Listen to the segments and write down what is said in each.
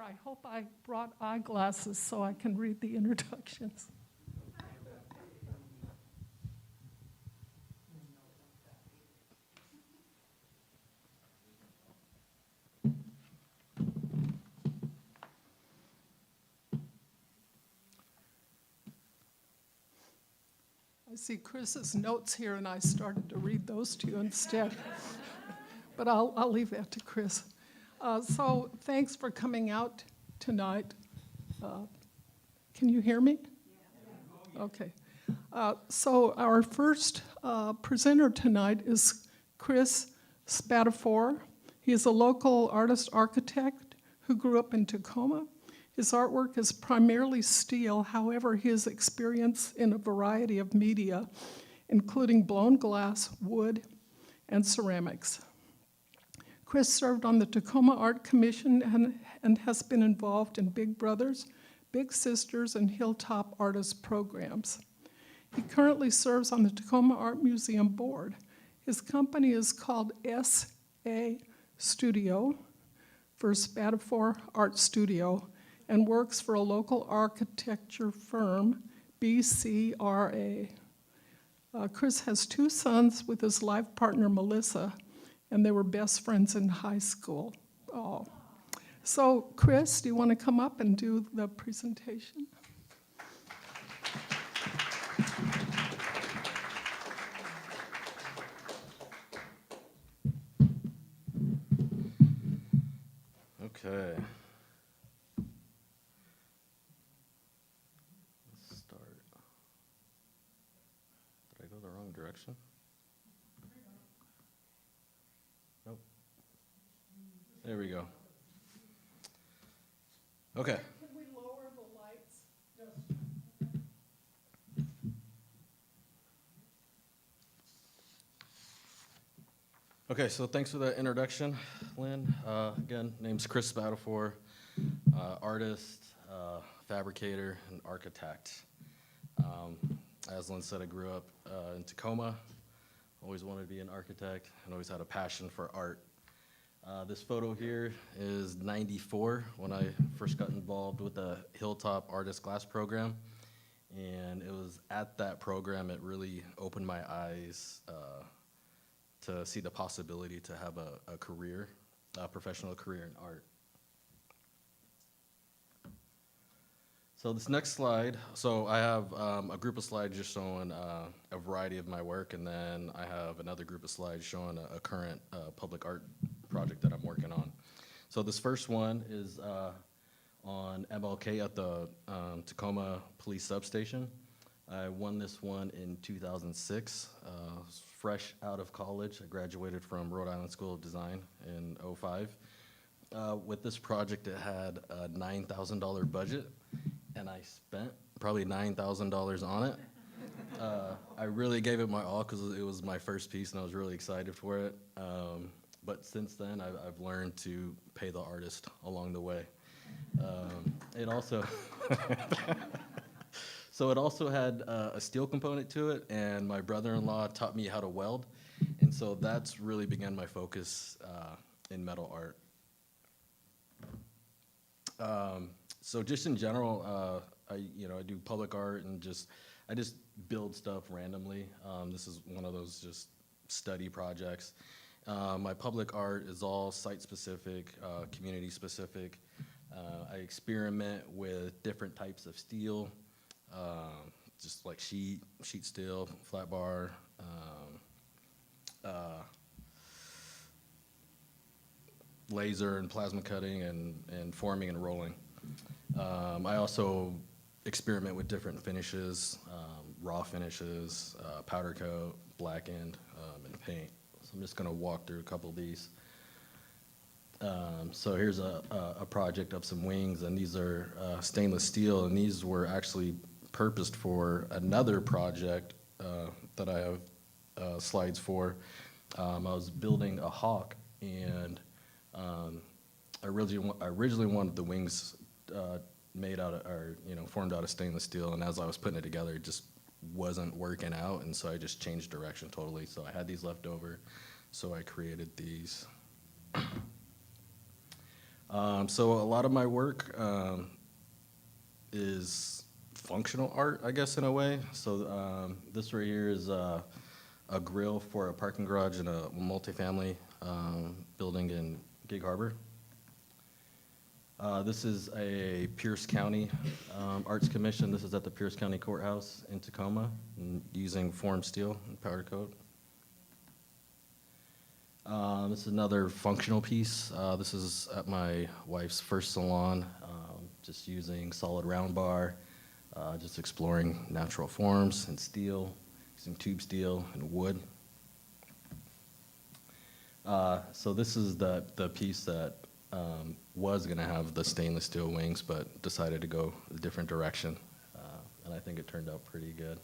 I hope I brought eyeglasses so I can read the introductions. I see Chris's notes here, and I started to read those to you instead. But I'll leave that to Chris. So thanks for coming out tonight. Can you hear me? Yeah. Okay. So our first presenter tonight is Chris Spadafoor. He is a local artist architect who grew up in Tacoma. His artwork is primarily steel, however, he has experience in a variety of media, including blown glass, wood, and ceramics. Chris served on the Tacoma Art Commission and has been involved in Big Brothers, Big Sisters, and Hilltop Artist programs. He currently serves on the Tacoma Art Museum board. His company is called S.A. Studio for Spadafoor Art Studio and works for a local architecture firm, BCRA. Chris has 2 sons with his life partner, Melissa, and they were best friends in high school. Oh. So, Chris, do you want to come up and do the presentation? Okay. Let's start. Did I go the wrong direction? Nope. There we go. Okay. Can we lower the lights? Okay, so thanks for that introduction, Lynn. Again, name's Chris Spadafoor, artist, fabricator, and architect. As Lynn said, I grew up in Tacoma. Always wanted to be an architect and always had a passion for art. This photo here is '94 when I first got involved with the Hilltop Artist Glass program. And it was at that program it really opened my eyes to see the possibility to have a career, a professional career in art. So this next slide, so I have a group of slides just showing a variety of my work, and then I have another group of slides showing a current public art project that I'm working on. So this first one is on MLK at the Tacoma Police Substation. I won this one in 2006, fresh out of college. I graduated from Rhode Island School of Design in '05. With this project, it had a $9,000 budget, and I spent probably $9,000 on it. I really gave it my all because it was my first piece, and I was really excited for it. But since then, I've learned to pay the artist along the way. It also... So it also had a steel component to it, and my brother-in-law taught me how to weld, and so that's really began my focus in metal art. So just in general, I do public art and I just build stuff randomly. This is one of those just study projects. My public art is all site-specific, community-specific. I experiment with different types of steel. Just like sheet steel, flat bar, laser and plasma cutting and forming and rolling. I also experiment with different finishes, raw finishes, powder coat, blackened, and paint. So I'm just gonna walk through a couple of these. So here's a project of some wings, and these are stainless steel, and these were actually purposed for another project that I have slides for. I was building a hawk, and I originally wanted the wings made out of, or formed out of stainless steel, and as I was putting it together, it just wasn't working out, and so I just changed direction totally. So I had these left over, so I created these. So a lot of my work is functional art, I guess, in a way. So this right here is a grill for a parking garage in a multifamily building in Gig Harbor. This is a Pierce County Arts Commission. This is at the Pierce County Courthouse in Tacoma, using form steel and powder coat. This is another functional piece. This is at my wife's first salon, just using solid round bar, just exploring natural forms and steel, using tube steel and wood. So this is the piece that was going to have the stainless steel wings, but decided to go a different direction, and I think it turned out pretty good.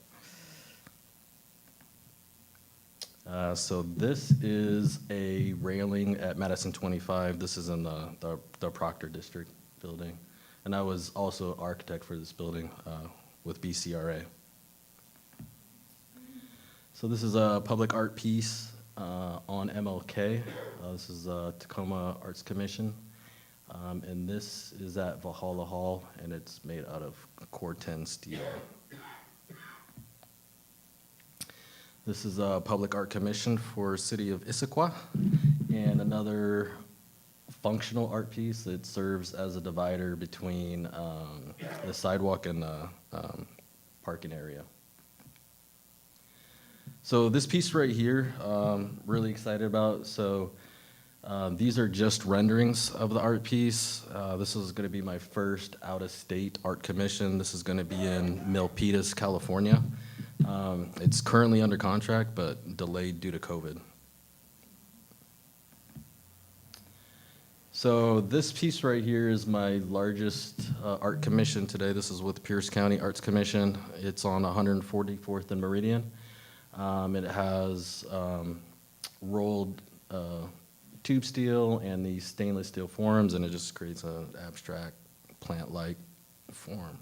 So this is a railing at Madison 25. This is in the Proctor District building. And I was also architect for this building with BCRA. So this is a public art piece on MLK. This is Tacoma Arts Commission. And this is at Valhalla Hall, and it's made out of Core 10 steel. This is a public art commission for City of Issaquah, and another functional art piece that serves as a divider between the sidewalk and the parking area. So this piece right here, really excited about. So these are just renderings of the art piece. This is going to be my first out-of-state art commission. This is going to be in Milpitas, California. It's currently under contract, but delayed due to COVID. So this piece right here is my largest art commission today. This is with Pierce County Arts Commission. It's on 144th and Meridian. It has rolled tube steel and these stainless steel forms, and it just creates an abstract plant-like form.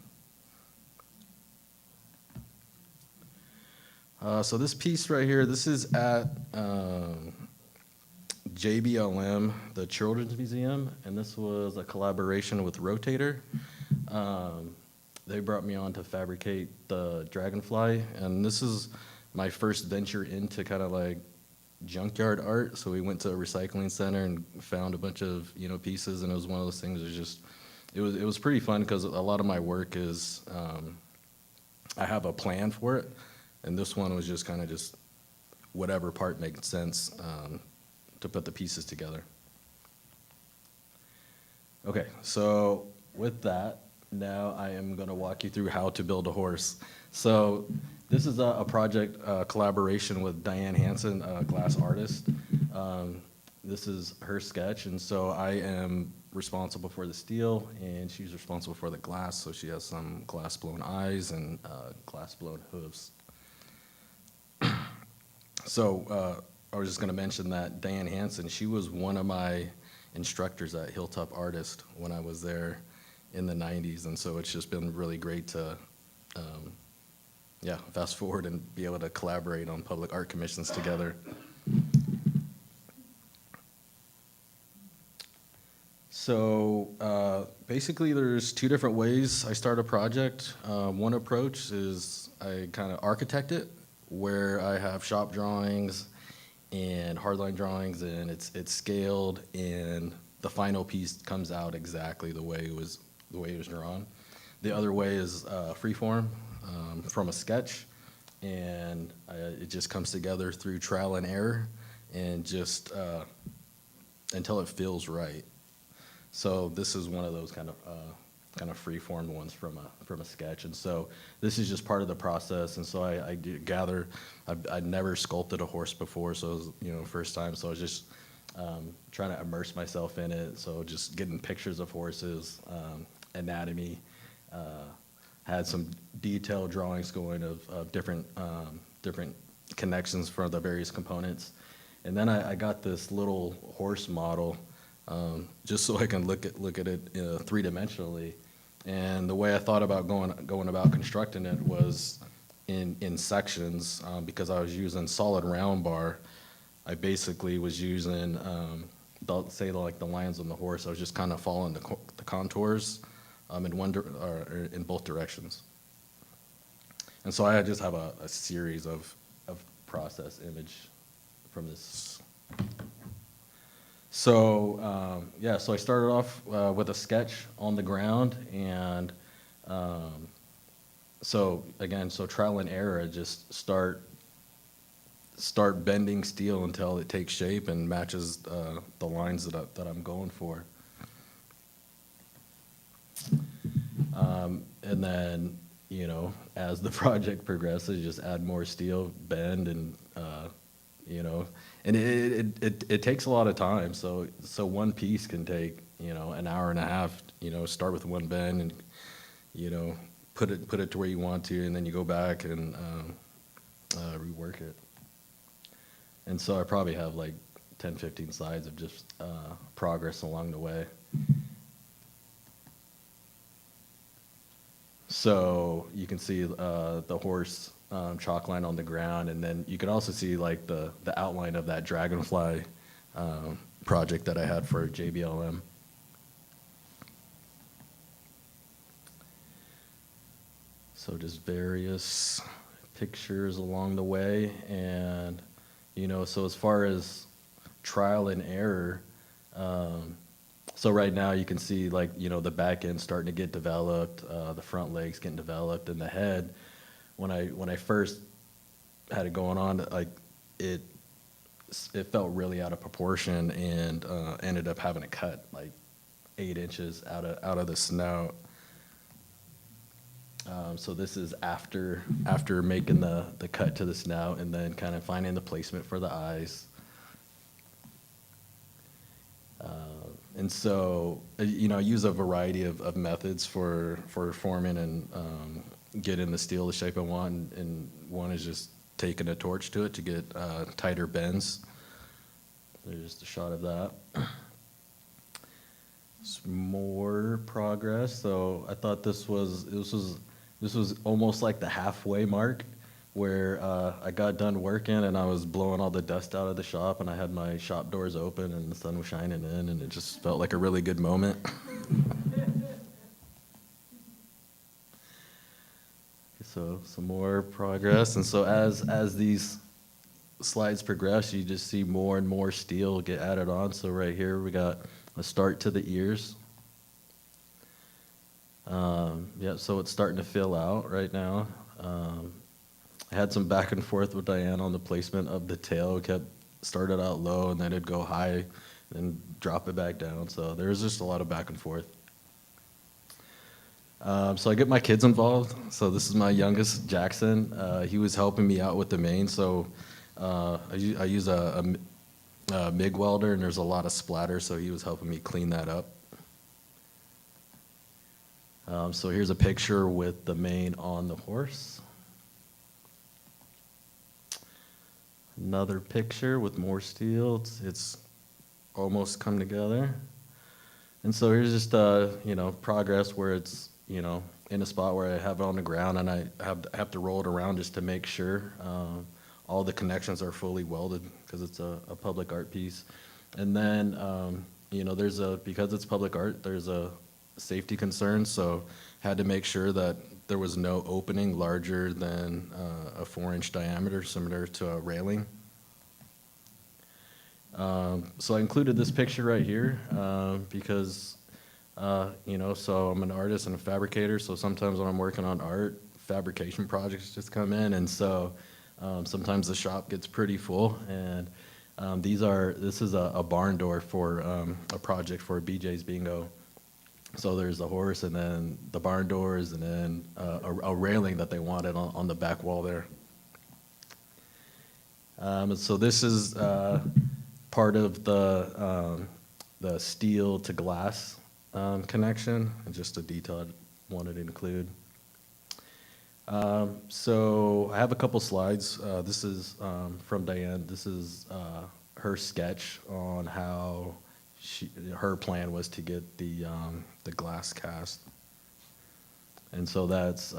So this piece right here, this is at JBLM, the Children's Museum, and this was a collaboration with Rotator. They brought me on to fabricate the dragonfly, and this is my first venture into kind of like junkyard art. So we went to a recycling center and found a bunch of pieces, and it was one of those things. It was pretty fun because a lot of my work is I have a plan for it. And this one was just kind of just whatever part makes sense to put the pieces together. Okay, so with that, now I am going to walk you through how to build a horse. So this is a project collaboration with Diane Hansen, a glass artist. This is her sketch, and so I am responsible for the steel, and she's responsible for the glass. So she has some glass-blown eyes and glass-blown hooves. So I was just going to mention that Diane Hansen, she was one of my instructors at Hilltop Artist when I was there in the 90s, and so it's just been really great to fast forward and be able to collaborate on public art commissions together. So basically there's two different ways I start a project. One approach is I kind of architect it, where I have shop drawings and hardline drawings, and it's scaled, and the final piece comes out exactly the way it was drawn. The other way is freeform from a sketch, and it just comes together through trial and error, and just until it feels right. So this is one of those kind of free-formed ones from a sketch, and so this is just part of the process. And so I gather I'd never sculpted a horse before, so it was, first time. So I was just trying to immerse myself in it. So just getting pictures of horses, anatomy, had some detailed drawings going of different connections for the various components, and then I got this little horse model. Just so I can look at it three-dimensionally. And the way I thought about going about constructing it was in sections, because I was using solid round bar. I basically was using like the lines on the horse. I was just kind of following the contours or in both directions. And so I just have a series of process image from this. So yeah, so I started off with a sketch on the ground, and so again, so trial and error, just start bending steel until it takes shape and matches the lines that I'm going for. And then, you know, as the project progresses, just add more steel, bend, and you know, and it takes a lot of time. So one piece can take, you know, an hour and a half. You know, start with one bend and, you know, put it to where you want to, and then you go back and rework it. And so I probably have like 10, 15 slides of just progress along the way. So you can see the horse chalk line on the ground, and then you can also see like the outline of that dragonfly project that I had for JBLM. So just various pictures along the way, and you know, so as far as trial and error, so right now you can see, like, you know, the back end starting to get developed, the front legs getting developed, and the head. When I first had it going on, like it felt really out of proportion, and ended up having to cut like 8 inches out of the snout. So this is after making the cut to the snout, and then kind of finding the placement for the eyes. And so, you know, I use a variety of methods for forming and getting the steel the shape I want. And one is just taking a torch to it to get tighter bends. There's just a shot of that. Some more progress. So I thought this was almost like the halfway mark, where I got done working and I was blowing all the dust out of the shop, and I had my shop doors open and the sun was shining in, and it just felt like a really good moment. So some more progress, and so as these slides progress, you just see more and more steel get added on. So right here we got a start to the ears. Yeah, so it's starting to fill out right now. I had some back and forth with Diane on the placement of the tail. It started out low, and then it'd go high, and drop it back down. So there's just a lot of back and forth. So I get my kids involved. So this is my youngest, Jackson. He was helping me out with the main. So I use a MIG welder, and there's a lot of splatter, so he was helping me clean that up. So here's a picture with the mane on the horse. Another picture with more steel. It's almost come together. And so here's just you know, progress where it's, you know, in a spot where I have it on the ground, and I have to roll it around just to make sure all the connections are fully welded, because it's a public art piece. And then you know, because it's public art, there's a safety concern, so had to make sure that there was no opening larger than a 4-inch diameter, similar to a railing. So I included this picture right here because, you know, so I'm an artist and a fabricator, so sometimes when I'm working on art, fabrication projects just come in, and so sometimes the shop gets pretty full, and this is a barn door for a project for BJ's Bingo. So there's the horse, and then the barn doors, and then a railing that they wanted on the back wall there. So this is part of the steel to glass connection, and just a detail I wanted to include. So I have a couple slides. This is from Diane. This is her sketch on how her plan was to get the glass cast. And so that's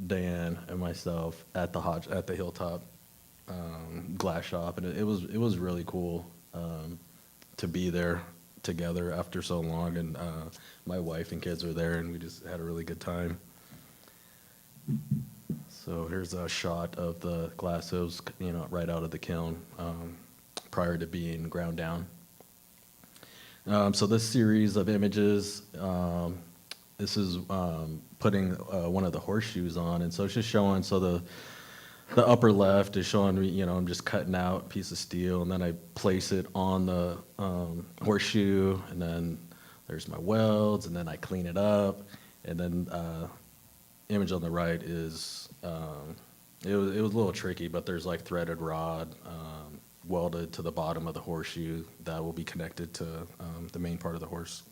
Diane and myself at the Hilltop glass shop, and it was really cool to be there together after so long, and my wife and kids were there, and we just had a really good time. So here's a shot of the glass hooves, right out of the kiln prior to being ground down. So this series of images, this is putting one of the horseshoes on, and so it's just showing, so the upper left is showing me, I'm just cutting out a piece of steel, and then I place it on the horseshoe, and then there's my welds, and then I clean it up, and then image on the right is, it was a little tricky, but there's like threaded rod welded to the bottom of the horseshoe that will be connected to the main part of the horse.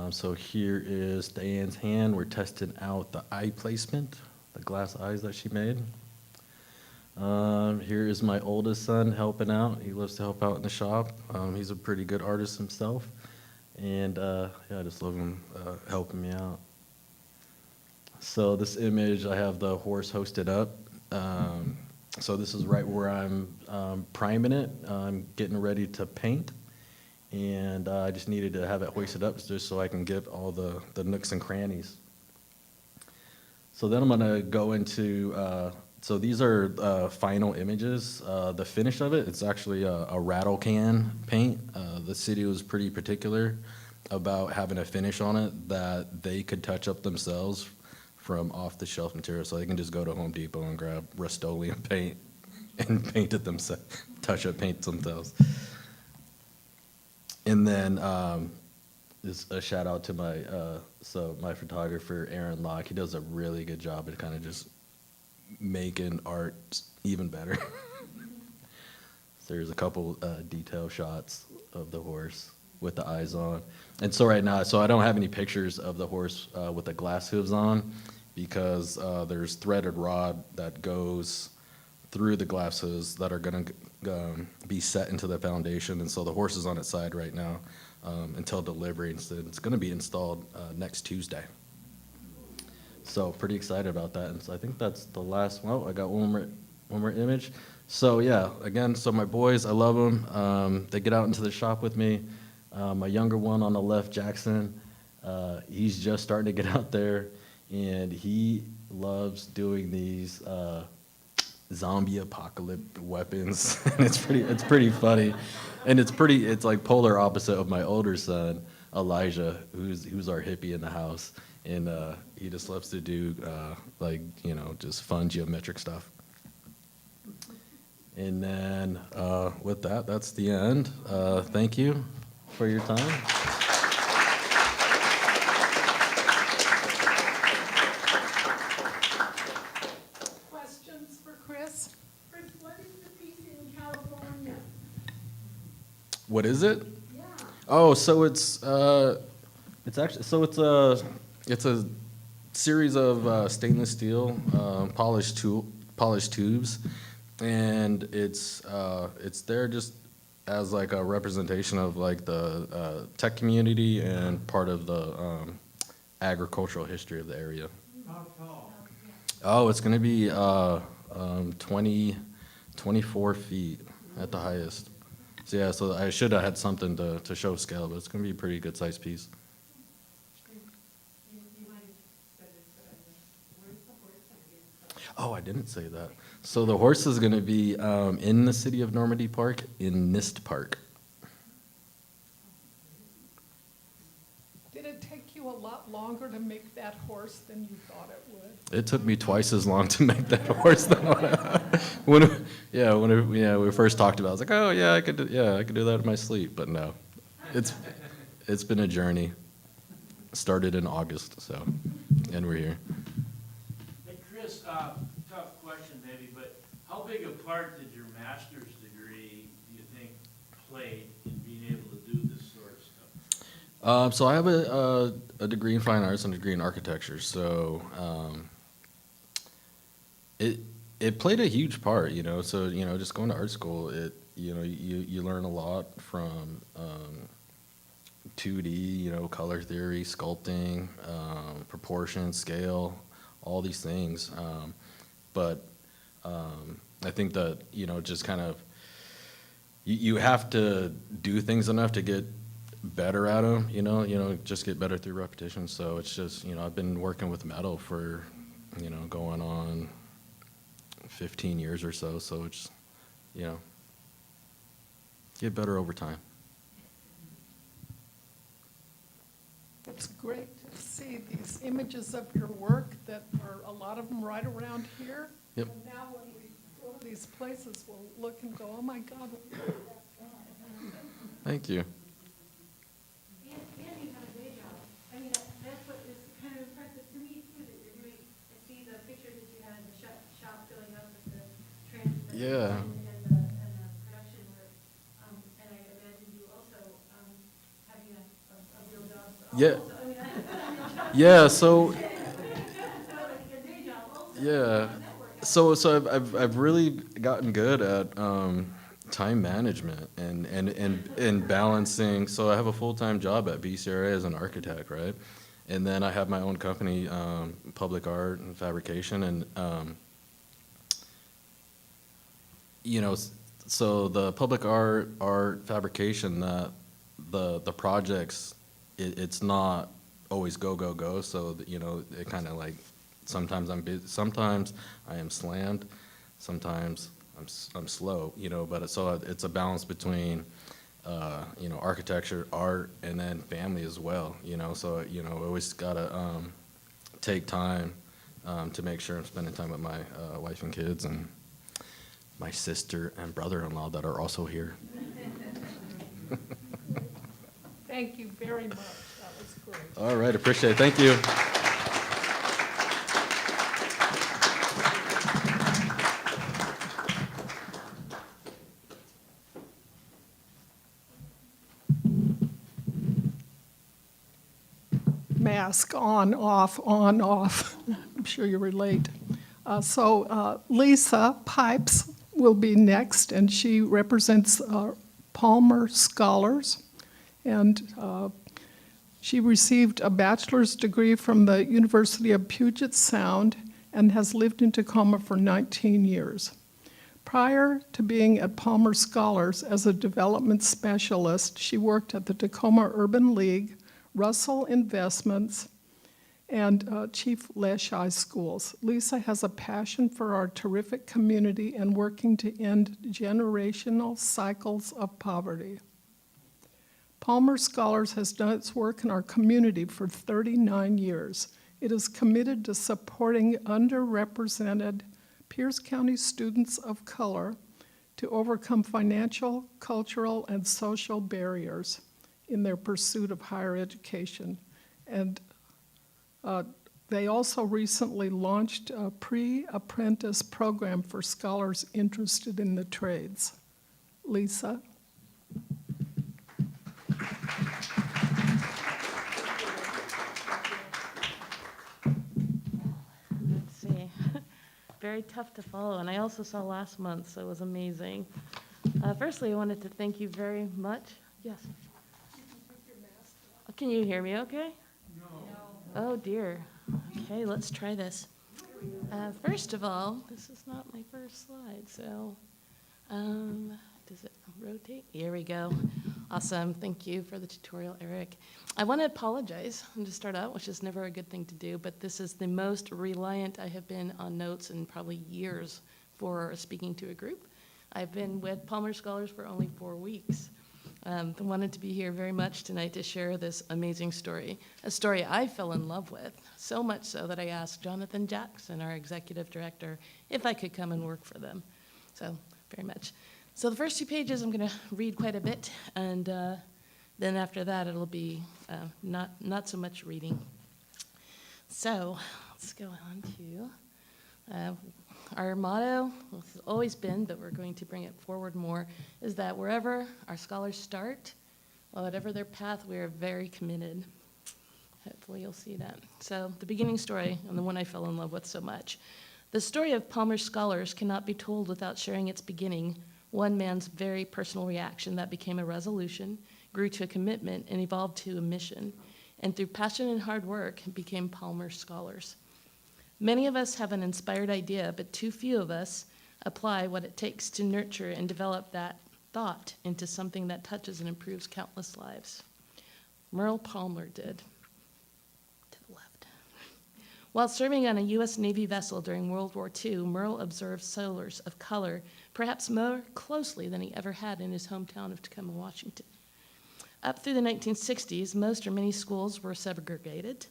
So here is Diane's hand. We're testing out the eye placement, the glass eyes that she made. Here is my oldest son helping out. He loves to help out in the shop. He's a pretty good artist himself. And yeah, I just love him helping me out. So this image, I have the horse hosted up. So this is right where I'm priming it. I'm getting ready to paint. And I just needed to have it hoisted up just so I can get all the nooks and crannies. So then I'm gonna go into, so these are final images. The finish of it, it's actually a rattle can paint. The city was pretty particular about having a finish on it that they could touch up themselves from off-the-shelf material. So they can just go to Home Depot and grab Rust-Oleum paint and paint it themselves, touch up paint themselves. And then just a shout out to my photographer, Aaron Locke. He does a really good job at kind of just making art even better. There's a couple detail shots of the horse with the eyes on. And so right now, so I don't have any pictures of the horse with the glass hooves on, because there's threaded rod that goes through the glass hooves that are gonna be set into the foundation. And so the horse is on its side right now until delivery. And so it's gonna be installed next Tuesday. So pretty excited about that. And so I think that's the last one. Oh, I got one more image. So yeah, again, so my boys, I love them. They get out into the shop with me. My younger one on the left, Jackson, he's just starting to get out there, and he loves doing these zombie apocalypse weapons. And it's pretty funny, and it's like polar opposite of my older son, Elijah, who's our hippie in the house, and he just loves to do like, just fun geometric stuff. And then with that, that's the end. Thank you for your time. Questions for Chris? Chris, what is the piece in California? What is it? Yeah. Oh, so it's a series of stainless steel polished tubes, and it's there just as like a representation of like the tech community and part of the agricultural history of the area. How tall? Oh, it's gonna be 24 feet at the highest. So yeah, so I should have had something to show scale, but it's gonna be a pretty good sized piece. Oh, I didn't say that. So the horse is gonna be in the city of Normandy Park, in Nist Park. Did it take you a lot longer to make that horse than you thought it would? It took me twice as long to make that horse than when we first talked about it. I was like, oh yeah, I could do that in my sleep, but no, it's been a journey. Started in August, so, and we're here. Hey, Chris, tough question maybe, but how big a part did your master's degree, do you think, play in being able to do this sort of stuff? So I have a degree in fine arts and a degree in architecture. So it played a huge part, So just going to art school, you learn a lot from 2D, color theory, sculpting, proportion, scale, all these things. But I think that just kind of you have to do things enough to get better at them, just get better through repetition. So it's just, I've been working with metal for, going on 15 years or so. So it's, get better over time. It's great to see these images of your work that are, a lot of them right around here. Yep. And now when we go to these places, we'll look and go, oh my God. Thank you. And you have a day job. I mean, that's what is kind of impressive to me too, that you're doing, I see the pictures that you had in the shop filling up with the Yeah. and the production work. And I imagine you also, having a real job. Yeah. Also. I mean, a real job. Yeah, so, Like a day job also. yeah. So I've really gotten good at time management and balancing. So I have a full-time job at BCRA as an architect, right? And then I have my own company, public art and fabrication, and so the public art fabrication, the projects, it's not always go. So it kind of like, sometimes I'm busy, sometimes I am slammed, sometimes I'm slow, but it's a balance between, architecture, art, and then family as well, so, always gotta, take time, to make sure I'm spending time with my, wife and kids and my sister and brother-in-law that are also here. Thank you very much. That was great. All right, appreciate it, thank you. Mask on, off, on, off. I'm sure you relate. So Lisa Pipes will be next, and she represents Palmer Scholars. And she received a bachelor's degree from the University of Puget Sound and has lived in Tacoma for 19 years. Prior to being at Palmer Scholars as a development specialist, she worked at the Tacoma Urban League, Russell Investments, and Chief Leschi Schools. Lisa has a passion for our terrific community and working to end generational cycles of poverty. Palmer Scholars has done its work in our community for 39 years. It is committed to supporting underrepresented Pierce County students of color to overcome financial, cultural, and social barriers in their pursuit of higher education. And they also recently launched a pre-apprentice program for scholars interested in the trades. Lisa? Let's see. Very tough to follow, and I also saw last month, so it was amazing. Firstly, I wanted to thank you very much. Yes. Can you hear me okay? No. Oh, dear. Okay, let's try this. First of all, this is not my first slide, so does it rotate? Here we go. Awesome. Thank you for the tutorial, Eric. I want to apologize to start out, which is never a good thing to do, but this is the most reliant I have been on notes in probably years for speaking to a group. I've been with Palmer Scholars for only 4 weeks. I wanted to be here very much tonight to share this amazing story, a story I fell in love with, so much so that I asked Jonathan Jackson, our executive director, if I could come and work for them. So, very much. So the first 2 pages I'm going to read quite a bit, and then after that it'll be not so much reading. So, let's go on to our motto, has always been, but we're going to bring it forward more, is that wherever our scholars start, or whatever their path, we are very committed. Hopefully you'll see that. So the beginning story, and the one I fell in love with so much. The story of Palmer Scholars cannot be told without sharing its beginning, one man's very personal reaction that became a resolution, grew to a commitment, and evolved to a mission, and through passion and hard work, became Palmer Scholars. Many of us have an inspired idea, but too few of us apply what it takes to nurture and develop that thought into something that touches and improves countless lives. Merle Palmer did. To the left. While serving on a U.S. Navy vessel during World War II, Merle observed sailors of color perhaps more closely than he ever had in his hometown of Tacoma, Washington. Up through the 1960s, most or many schools were segregated,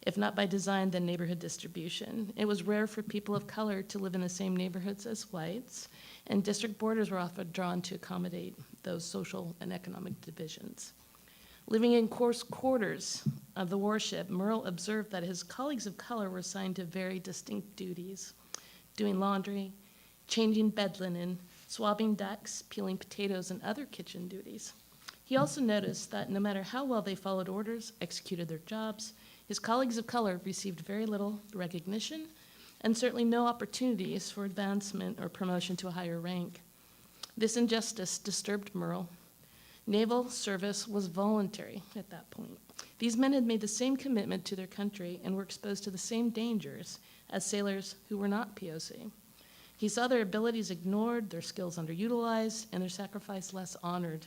if not by design, then neighborhood distribution. It was rare for people of color to live in the same neighborhoods as whites, and district borders were often drawn to accommodate those social and economic divisions. Living in close quarters of the warship, Merle observed that his colleagues of color were assigned to very distinct duties: doing laundry, changing bed linen, swabbing ducks, peeling potatoes, and other kitchen duties. He also noticed that no matter how well they followed orders, executed their jobs, his colleagues of color received very little recognition and certainly no opportunities for advancement or promotion to a higher rank. This injustice disturbed Merle. Naval service was voluntary at that point. These men had made the same commitment to their country and were exposed to the same dangers as sailors who were not POC. He saw their abilities ignored, their skills underutilized, and their sacrifice less honored.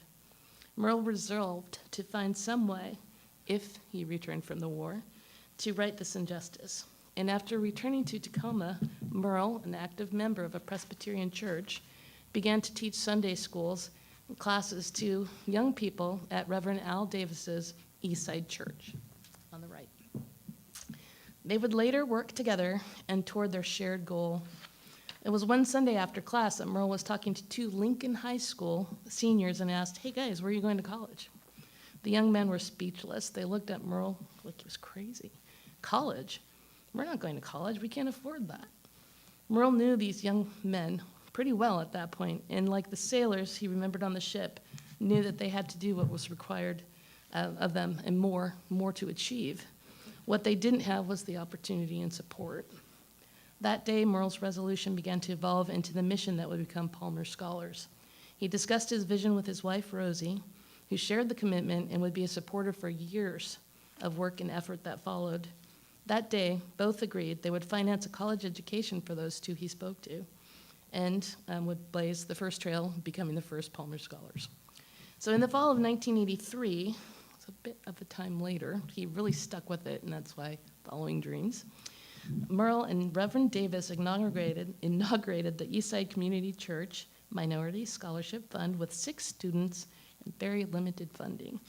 Merle resolved to find some way, if he returned from the war, to right this injustice. And after returning to Tacoma, Merle, an active member of a Presbyterian church, began to teach Sunday schools classes to young people at Reverend Al Davis's Eastside Church on the right. They would later work together and toward their shared goal. It was one Sunday after class that Merle was talking to two Lincoln High School seniors and asked, "Hey guys, where are you going to college?" The young men were speechless. They looked at Merle like he was crazy. "College? We're not going to college. We can't afford that." Merle knew these young men pretty well at that point, and like the sailors he remembered on the ship, knew that they had to do what was required of them and more to achieve. What they didn't have was the opportunity and support. That day, Merle's resolution began to evolve into the mission that would become Palmer Scholars. He discussed his vision with his wife, Rosie, who shared the commitment and would be a supporter for years of work and effort that followed. That day, both agreed they would finance a college education for those two he spoke to and would blaze the first trail, becoming the first Palmer Scholars. So in the fall of 1983, it's a bit of a time later, he really stuck with it, and that's why Following Dreams. Merle and Reverend Davis inaugurated the Eastside Community Church Minority Scholarship Fund with 6 students and very limited funding.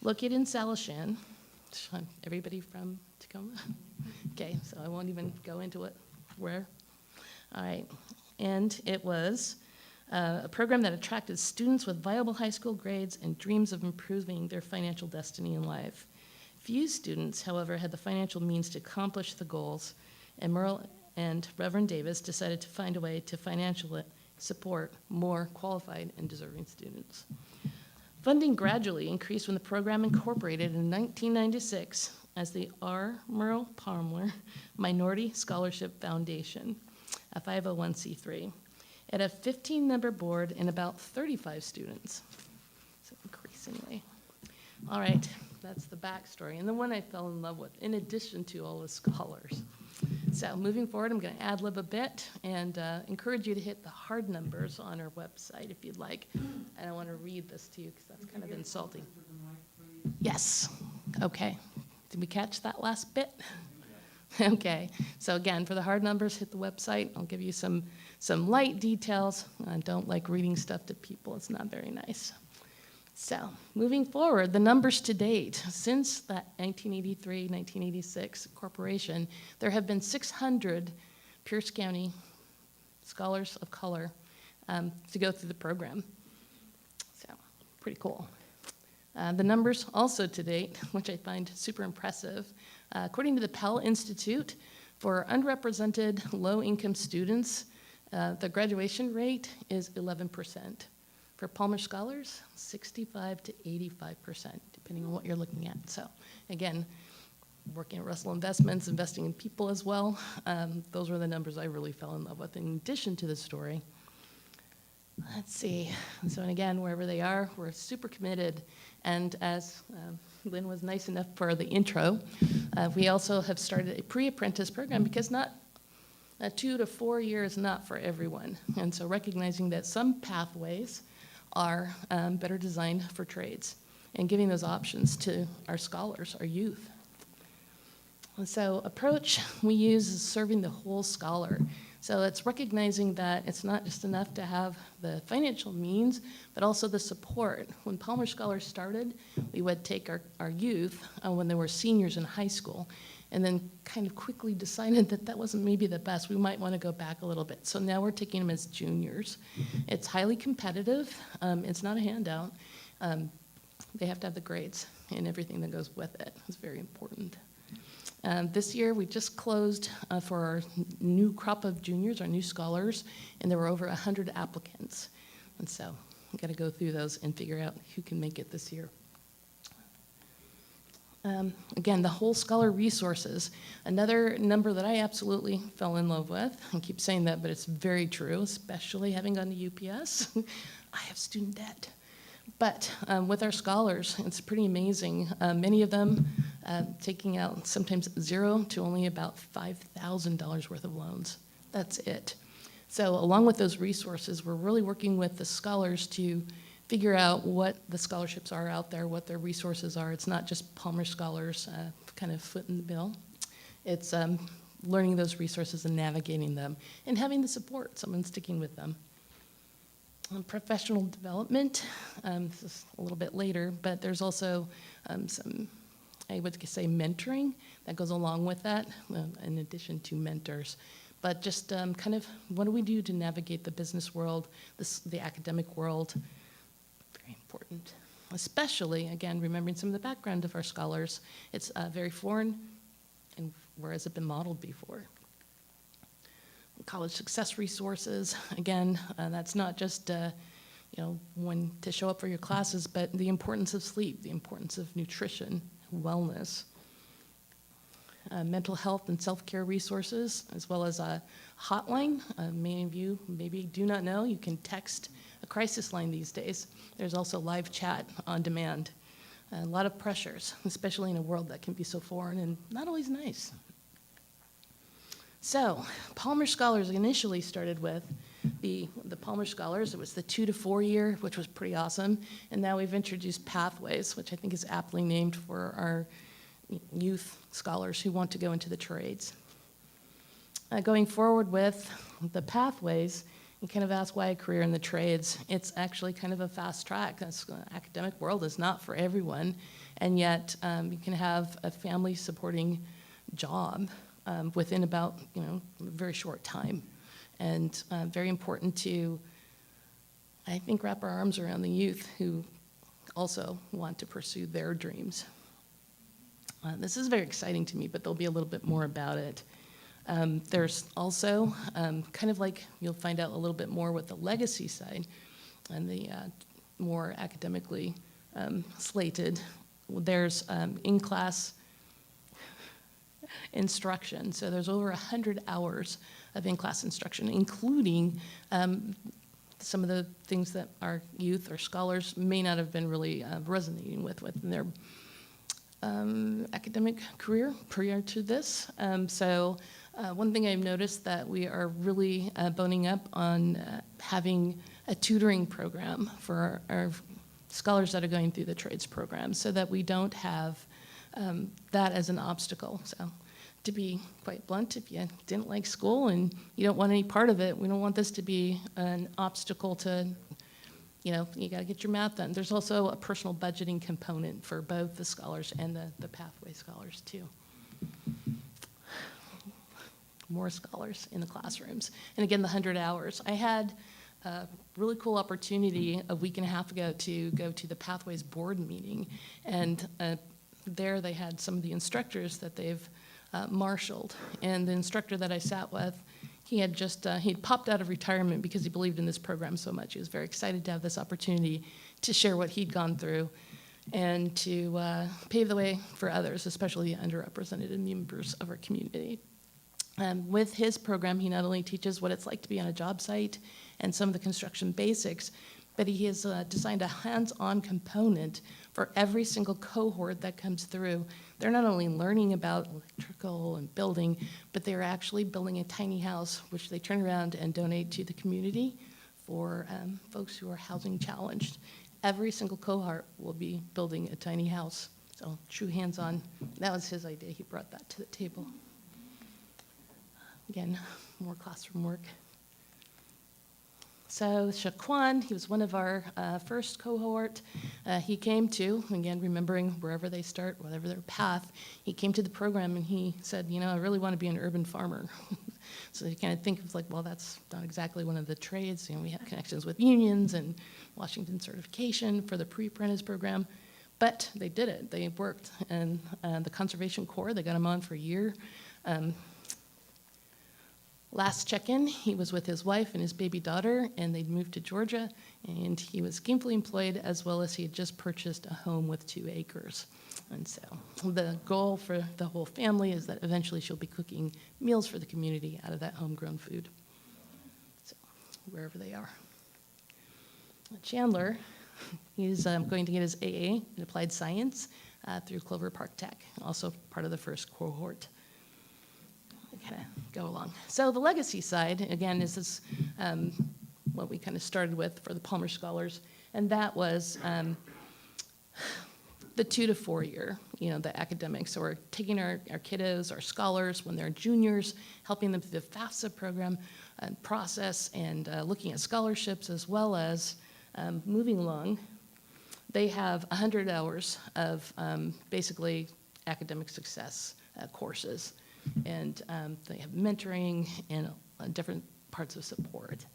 Located in Salishan, everybody from Tacoma? Okay, so I won't even go into it. Where? All right, and it was a program that attracted students with viable high school grades and dreams of improving their financial destiny in life. Few students, however, had the financial means to accomplish the goals, and Merle and Reverend Davis decided to find a way to financially support more qualified and deserving students. Funding gradually increased when the program incorporated in 1996 as the R. Merle Palmer Minority Scholarship Foundation, a 501c3. It had a 15-member board and about 35 students, so increasingly. All right. That's the backstory, and the one I fell in love with, in addition to all the scholars. So moving forward, I'm going to ad-lib a bit and encourage you to hit the hard numbers on our website if you'd like. And I want to read this to you because that's kind of insulting. Yes. Okay. Did we catch that last bit? Okay. So again, for the hard numbers, hit the website. I'll give you some light details. I don't like reading stuff to people. It's not very nice. So, moving forward, the numbers to date. Since that 1983-1986 corporation, there have been 600 Pierce County scholars of color to go through the program. So, pretty cool. The numbers also to date, which I find super impressive, according to the Pell Institute, for underrepresented low-income students, the graduation rate is 11%. For Palmer Scholars, 65 to 85%, depending on what you're looking at. So again, working at Russell Investments, investing in people as well, those were the numbers I really fell in love with in addition to the story. Let's see. So and again, wherever they are, we're super committed. And as Lynn was nice enough for the intro, we also have started a pre-apprentice program because 2 to 4 years not for everyone. And so recognizing that some pathways are better designed for trades and giving those options to our scholars, our youth. And so approach we use is serving the whole scholar. So it's recognizing that it's not just enough to have the financial means, but also the support. When Palmer Scholars started, we would take our youth when they were seniors in high school, and then kind of quickly decided that that wasn't maybe the best. We might want to go back a little bit. So now we're taking them as juniors. It's highly competitive. It's not a handout. They have to have the grades and everything that goes with it. It's very important. This year, we just closed for our new crop of juniors, our new scholars, and there were over 100 applicants. And so we've got to go through those and figure out who can make it this year. Again, the whole scholar resources, another number that I absolutely fell in love with. I keep saying that, but it's very true, especially having gone to UPS. I have student debt. But with our scholars, it's pretty amazing. Many of them taking out sometimes $0 to only about $5,000 worth of loans. That's it. So along with those resources, we're really working with the scholars to figure out what the scholarships are out there, what their resources are. It's not just Palmer Scholars kind of foot in the bill. It's learning those resources and navigating them and having the support, someone sticking with them. Professional development, this is a little bit later, but there's also some, I would say, mentoring that goes along with that, in addition to mentors. But just kind of what do we do to navigate the business world, the academic world? Very important. Especially, again, remembering some of the background of our scholars. It's very foreign, and where has it been modeled before? College success resources, again, that's not just when to show up for your classes, but the importance of sleep, the importance of nutrition, wellness, mental health and self-care resources, as well as a hotline. Many of you maybe do not know, you can text a crisis line these days. There's also live chat on demand. A lot of pressures, especially in a world that can be so foreign and not always nice. So, Palmer Scholars initially started with the Palmer Scholars. It was the 2 to 4 year, which was pretty awesome. And now we've introduced Pathways, which I think is aptly named for our youth scholars who want to go into the trades. Going forward with the Pathways, you kind of ask why a career in the trades. It's actually kind of a fast track. The academic world is not for everyone, and yet you can have a family supporting job within about a very short time, and very important to, I think, wrap our arms around the youth who also want to pursue their dreams. This is very exciting to me, but there'll be a little bit more about it. There's also kind of like you'll find out a little bit more with the legacy side and the more academically slated. There's in-class instruction. So there's over 100 hours of in-class instruction, including some of the things that our youth or scholars may not have been really resonating with in their academic career prior to this. So one thing I've noticed that we are really boning up on having a tutoring program for our scholars that are going through the trades program, so that we don't have that as an obstacle. So to be quite blunt, if you didn't like school and you don't want any part of it, we don't want this to be an obstacle to, you got to get your math done. There's also a personal budgeting component for both the scholars and the Pathway scholars too. More scholars in the classrooms. And again, the 100 hours. I had a really cool opportunity a week and a half ago to go to the Pathways board meeting, and there they had some of the instructors that they've marshaled. And the instructor that I sat with, he had just, he'd popped out of retirement because he believed in this program so much. He was very excited to have this opportunity to share what he'd gone through and to pave the way for others, especially underrepresented members of our community. With his program, he not only teaches what it's like to be on a job site and some of the construction basics, but he has designed a hands-on component for every single cohort that comes through. They're not only learning about electrical and building, but they're actually building a tiny house, which they turn around and donate to the community for folks who are housing challenged. Every single cohort will be building a tiny house. So true hands-on. That was his idea. He brought that to the table. Again, more classroom work. So Shaquan, he was one of our first cohort. He came to, again, remembering wherever they start, whatever their path, he came to the program and he said, you know, I really want to be an urban farmer. So you kind of think of like, well, that's not exactly one of the trades. You know, we have connections with unions and Washington certification for the pre-apprentice program. But they did it. They worked. And the Conservation Corps, they got him on for a year. Last check-in, he was with his wife and his baby daughter, and they'd moved to Georgia, and he was gainfully employed, as well as he had just purchased a home with 2 acres. And so the goal for the whole family is that eventually she'll be cooking meals for the community out of that homegrown food, so wherever they are. Chandler, he's going to get his AA in Applied Science through Clover Park Tech, also part of the first cohort. Kind of go along. So the legacy side, again, is this what we kind of started with for the Palmer Scholars, and that was the 2 to 4 year, you know, the academics. So we're taking our kiddos, our scholars, when they're juniors, helping them through the FAFSA program and process, and looking at scholarships, as well as moving along. They have 100 hours of basically academic success courses. And they have mentoring and different parts of support.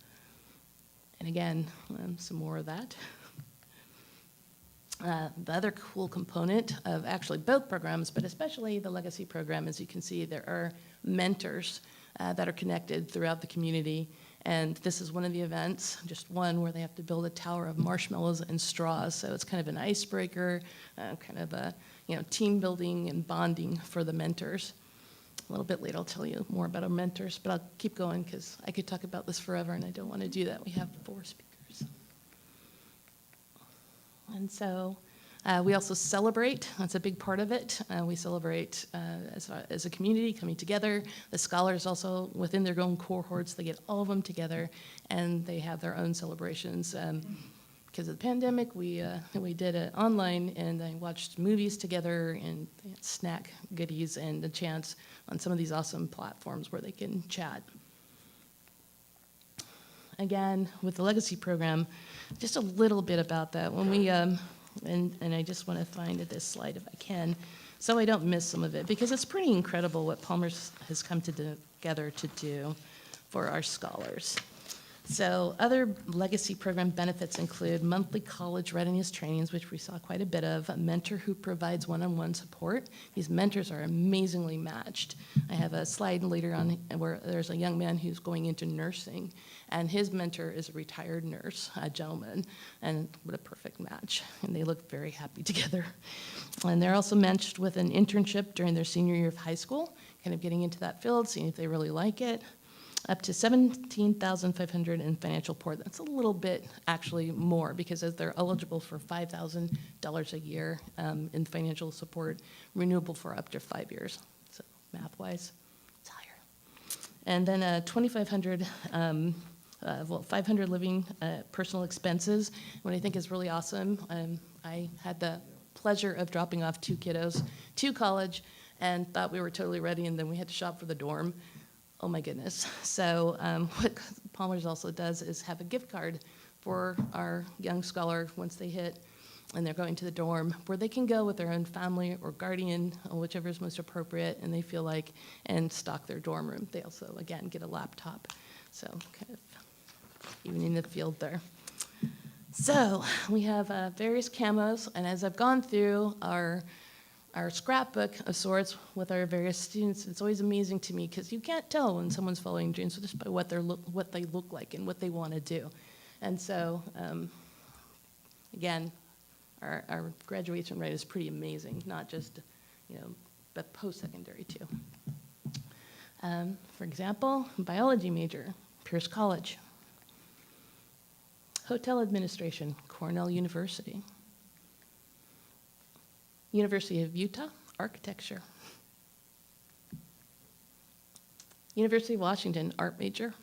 And again, some more of that. The other cool component of actually both programs, but especially the Legacy program, as you can see, there are mentors that are connected throughout the community. And this is one of the events, just one, where they have to build a tower of marshmallows and straws. So it's kind of an icebreaker, kind of a team building and bonding for the mentors. A little bit later, I'll tell you more about our mentors, but I'll keep going because I could talk about this forever, and I don't want to do that. We have 4 speakers. And so we also celebrate. That's a big part of it. We celebrate as a community coming together. The scholars also, within their own cohorts, they get all of them together, and they have their own celebrations. Because of the pandemic, we did it online, and I watched movies together, and they had snack goodies and a chance on some of these awesome platforms where they can chat. Again, with the Legacy program, just a little bit about that. When we, and I just want to find this slide if I can, so I don't miss some of it, because it's pretty incredible what Palmer's has come together to do for our scholars. So other Legacy program benefits include monthly college readiness trainings, which we saw quite a bit of, a mentor who provides one-on-one support. These mentors are amazingly matched. I have a slide later on where there's a young man who's going into nursing, and his mentor is a retired nurse, a gentleman, and what a perfect match. And they look very happy together. And they're also matched with an internship during their senior year of high school, kind of getting into that field, seeing if they really like it. Up to $17,500 in financial support. That's a little bit actually more, because as they're eligible for $5,000 a year in financial support, renewable for up to 5 years. So math-wise, it's higher. And then 2,500, 500 living personal expenses. What I think is really awesome, I had the pleasure of dropping off 2 kiddos to college and thought we were totally ready, and then we had to shop for the dorm. Oh my goodness. So what Palmer's also does is have a gift card for our young scholar once they hit and they're going to the dorm, where they can go with their own family or guardian, or whichever is most appropriate, and they feel like, and stock their dorm room. They also, again, get a laptop. So kind of even in the field there. So we have various camos, and as I've gone through our scrapbook of sorts with our various students, it's always amazing to me because you can't tell when someone's following dreams just by what they look like and what they want to do. And so, again, our graduation rate is pretty amazing, not just, but post-secondary too. For example, biology major, Pierce College. Hotel administration, Cornell University. University of Utah, architecture. University of Washington, art major.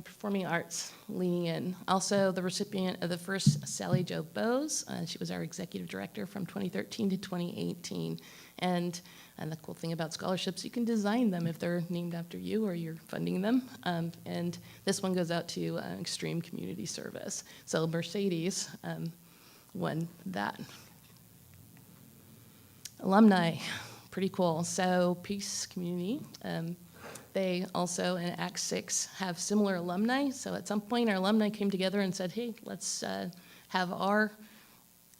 Performing arts, leaning in. Also the recipient of the first Sally Jo Bowes. She was our executive director from 2013 to 2018. And the cool thing about scholarships, you can design them if they're named after you or you're funding them. And this one goes out to extreme community service. So Mercedes won that. Alumni, pretty cool. So Peace Community, they also in Act 6 have similar alumni. So at some point our alumni came together and said, hey, let's have our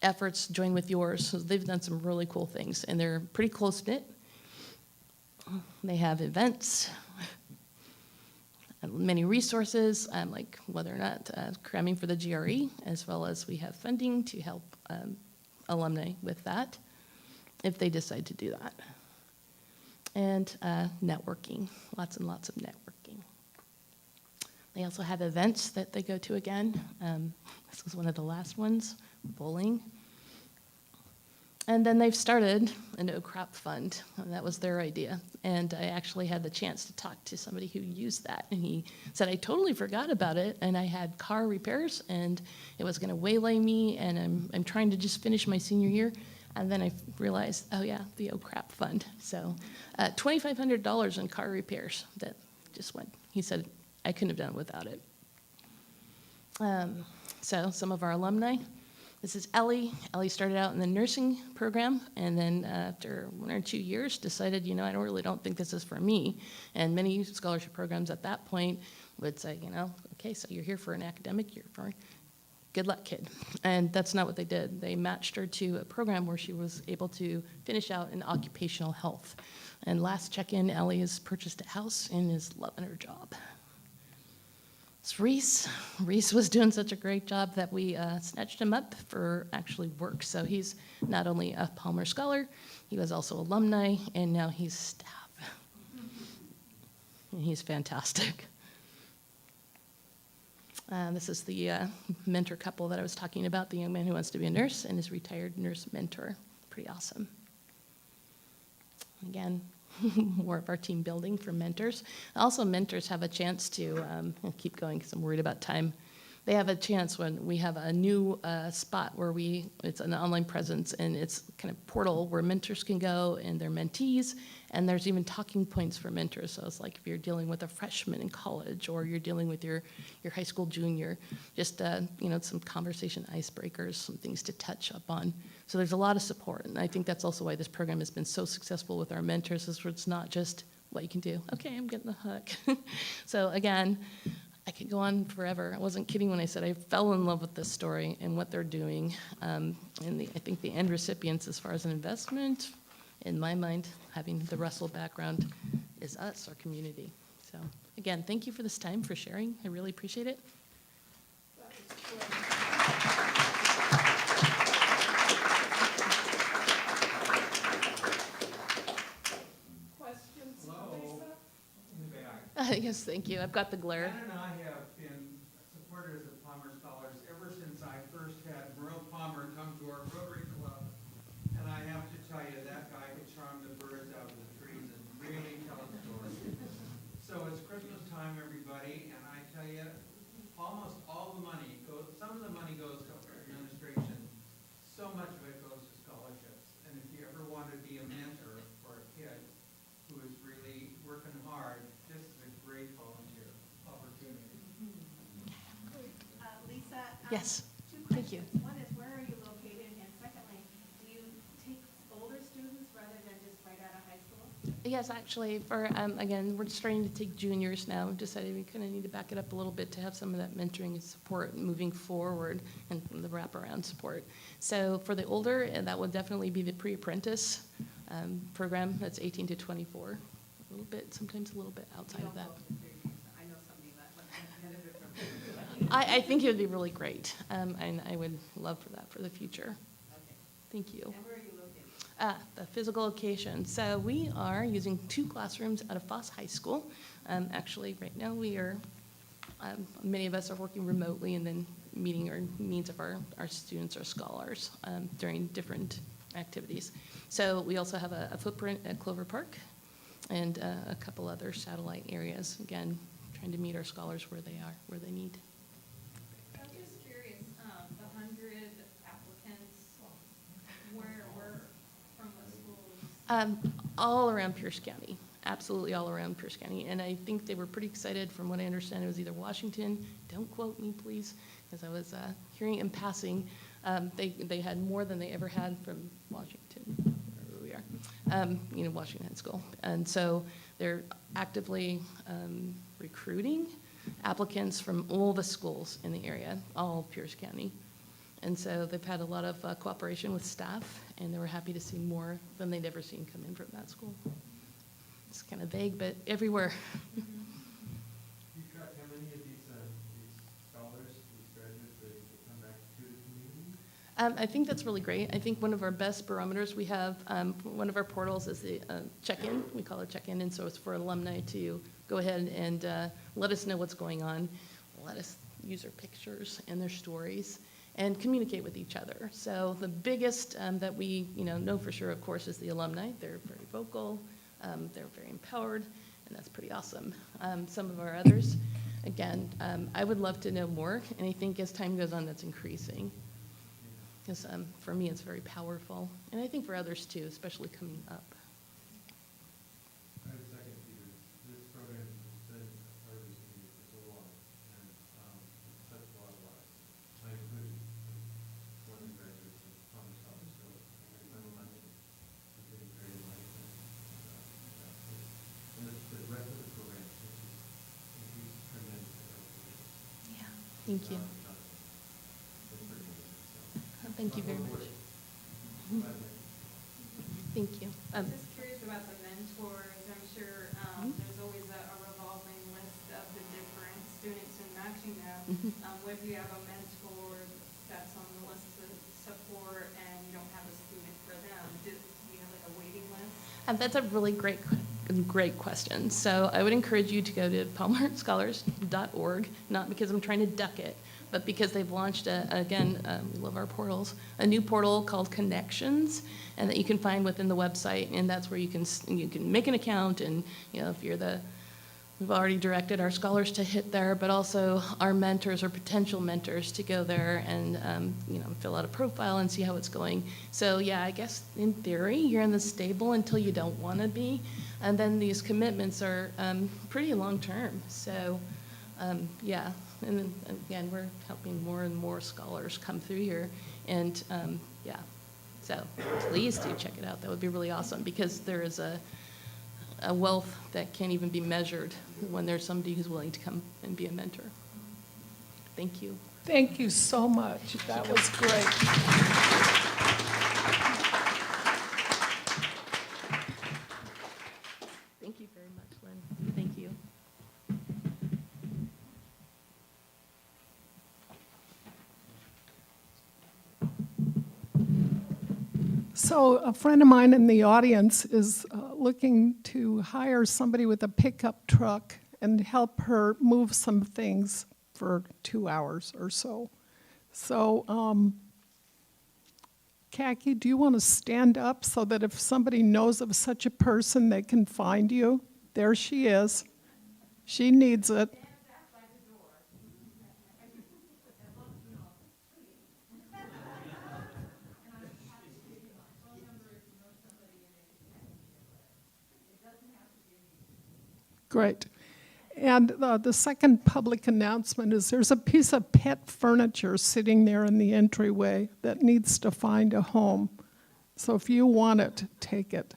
efforts join with yours. So they've done some really cool things and they're pretty close knit. They have events, many resources, like whether or not cramming for the GRE, as well as we have funding to help alumni with that, if they decide to do that. And networking, lots and lots of networking. They also have events that they go to again. This was one of the last ones, bowling. And then they've started a no crap fund, and that was their idea. And I actually had the chance to talk to somebody who used that, and he said, I totally forgot about it, and I had car repairs, and it was gonna waylay me, and I'm trying to just finish my senior year. And then I realized, oh yeah, the oh crap fund. So $2,500 in car repairs that just went. He said, I couldn't have done it without it. So some of our alumni. This is Ellie. Ellie started out in the nursing program, and then after 1 or 2 years decided, you know, I don't think this is for me. And many scholarship programs at that point would say, you know, okay, so you're here for an academic year, for good luck, kid. And that's not what they did. They matched her to a program where she was able to finish out in occupational health. And last check-in, Ellie has purchased a house and is loving her job. It's Reese. Reese was doing such a great job that we snatched him up for actually work. So he's not only a Palmer Scholar, he was also alumni, and now he's staff. And he's fantastic. This is the mentor couple that I was talking about, the young man who wants to be a nurse and his retired nurse mentor. Pretty awesome. Again, more of our team building for mentors. Also, mentors have a chance to, I'll keep going because I'm worried about time. They have a chance when we have a new spot where it's an online presence and it's kind of portal where mentors can go and their mentees, and there's even talking points for mentors. So it's like if you're dealing with a freshman in college or you're dealing with your high school junior, just some conversation icebreakers, some things to touch up on. So there's a lot of support, and I think that's also why this program has been so successful with our mentors, is where it's not just what you can do. Okay, I'm getting the hook. So again, I could go on forever. I wasn't kidding when I said I fell in love with this story and what they're doing. And I think the end recipients, as far as an investment, in my mind, having the Russell background, is us, our community. So again, thank you for this time, for sharing. I really appreciate it. Questions, Hello, Lisa? in the back. Yes, thank you. I've got the glare. Ann and I have been supporters of Palmer Scholars ever since I first had Merle Palmer come to our Rotary Club. And I have to tell you, that guy could charm the birds out of the trees and really tell a story. So it's Christmas time, everybody, and I tell you, almost all the money goes, some of the money goes to administration. So much of it goes to scholarships. And if you ever want to be a mentor for a kid who is really working hard, this is a great volunteer opportunity. Lisa? Yes, Two thank you. questions. One is, where are you located? And secondly, do you take older students rather than just right out of high school? Yes, actually, again, we're starting to take juniors now. We've decided we kind of need to back it up a little bit to have some of that mentoring and support moving forward and the wraparound support. So for the older, that will definitely be the pre-apprentice program. That's 18 to 24. A little bit, sometimes a little bit outside of that. I know somebody that was competitive from. I think it would be really great, and I would love for that for the future. Okay. Thank you. And where are you located? The physical location. So we are using 2 classrooms out of Foss High School. Actually, right now we are, many of us are working remotely and then meeting our needs of our students or scholars during different activities. So we also have a footprint at Clover Park and a couple other satellite areas. Again, trying to meet our scholars where they are, where they need. I was just curious, the 100 applicants, where were from the schools? All around Pierce County, absolutely all around Pierce County. And I think they were pretty excited. From what I understand, it was either Washington, don't quote me, please, because I was hearing in passing, they had more than they ever had from Washington, wherever we are, Washington School. And so they're actively recruiting applicants from all the schools in the area, all Pierce County. And so they've had a lot of cooperation with staff, and they were happy to see more than they'd ever seen come in from that school. It's kind of vague, but everywhere. You track how many of these scholars, these graduates, that come back to the community? I think that's really great. I think one of our best barometers, we have, one of our portals is the check-in. We call it check-in, and so it's for alumni to go ahead and let us know what's going on, let us use their pictures and their stories, and communicate with each other. So the biggest that we know for sure, of course, is the alumni. They're very vocal, they're very empowered, and that's pretty awesome. Some of our others, again, I would love to know more, and I think as time goes on, that's increasing. Because for me, it's very powerful, and I think for others too, especially coming up. I have a second, Peter. This program has been a part of this community for so long, and it's touched a lot of lives. I include one of the graduates of Commerce College, so I'm a legend. It's been very enlightening. And the rest of the program has just increased tremendously. Yeah. Thank you. Thank you very much. Thank you. I'm just curious about the mentors. I'm sure there's always a revolving list of the different students in matching them. Whether you have a mentor that's on the list to support and you don't have a student for them, do you have like a waiting list? That's a really great question. So I would encourage you to go to palmerscholars.org, not because I'm trying to duck it, but because they've launched, we love our portals, a new portal called Connections, and that you can find within the website, and that's where you can make an account, and if we've already directed our scholars to hit there, but also our mentors or potential mentors to go there and fill out a profile and see how it's going. So yeah, I guess in theory you're in the stable until you don't want to be, and then these commitments are pretty long term. So yeah. And then, again, we're helping more and more scholars come through here. And, yeah, so please do check it out. That would be really awesome, because there is a wealth that can't even be measured when there's somebody who's willing to come and be a mentor. Thank you. Thank you so much. That was great. Thank you very much, Lynn. Thank you. So a friend of mine in the audience is looking to hire somebody with a pickup truck and help her move some things for 2 hours or so. So, Khaki, do you want to stand up so that if somebody knows of such a person, they can find you? There she is. She needs it. Great. And the second public announcement is there's a piece of pet furniture sitting there in the entryway that needs to find a home. So if you want it, take it.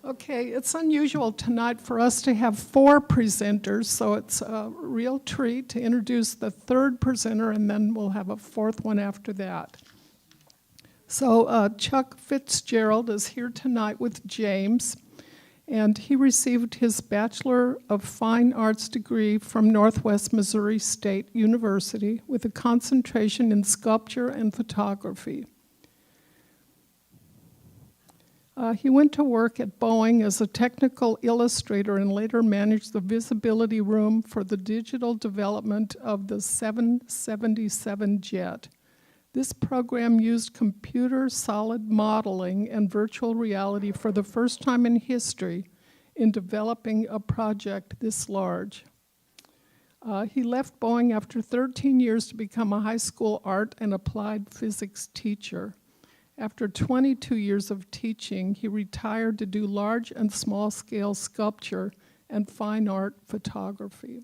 Okay, it's unusual tonight for us to have 4 presenters, so it's a real treat to introduce the third presenter, and then we'll have a 4th one after that. So Chuck Fitzgerald is here tonight with James, and he received his Bachelor of Fine Arts degree from Northwest Missouri State University with a concentration in sculpture and photography. He went to work at Boeing as a technical illustrator and later managed the visibility room for the digital development of the 777 jet. This program used computer solid modeling and virtual reality for the first time in history in developing a project this large. He left Boeing after 13 years to become a high school art and applied physics teacher. After 22 years of teaching, he retired to do large and small scale sculpture and fine art photography.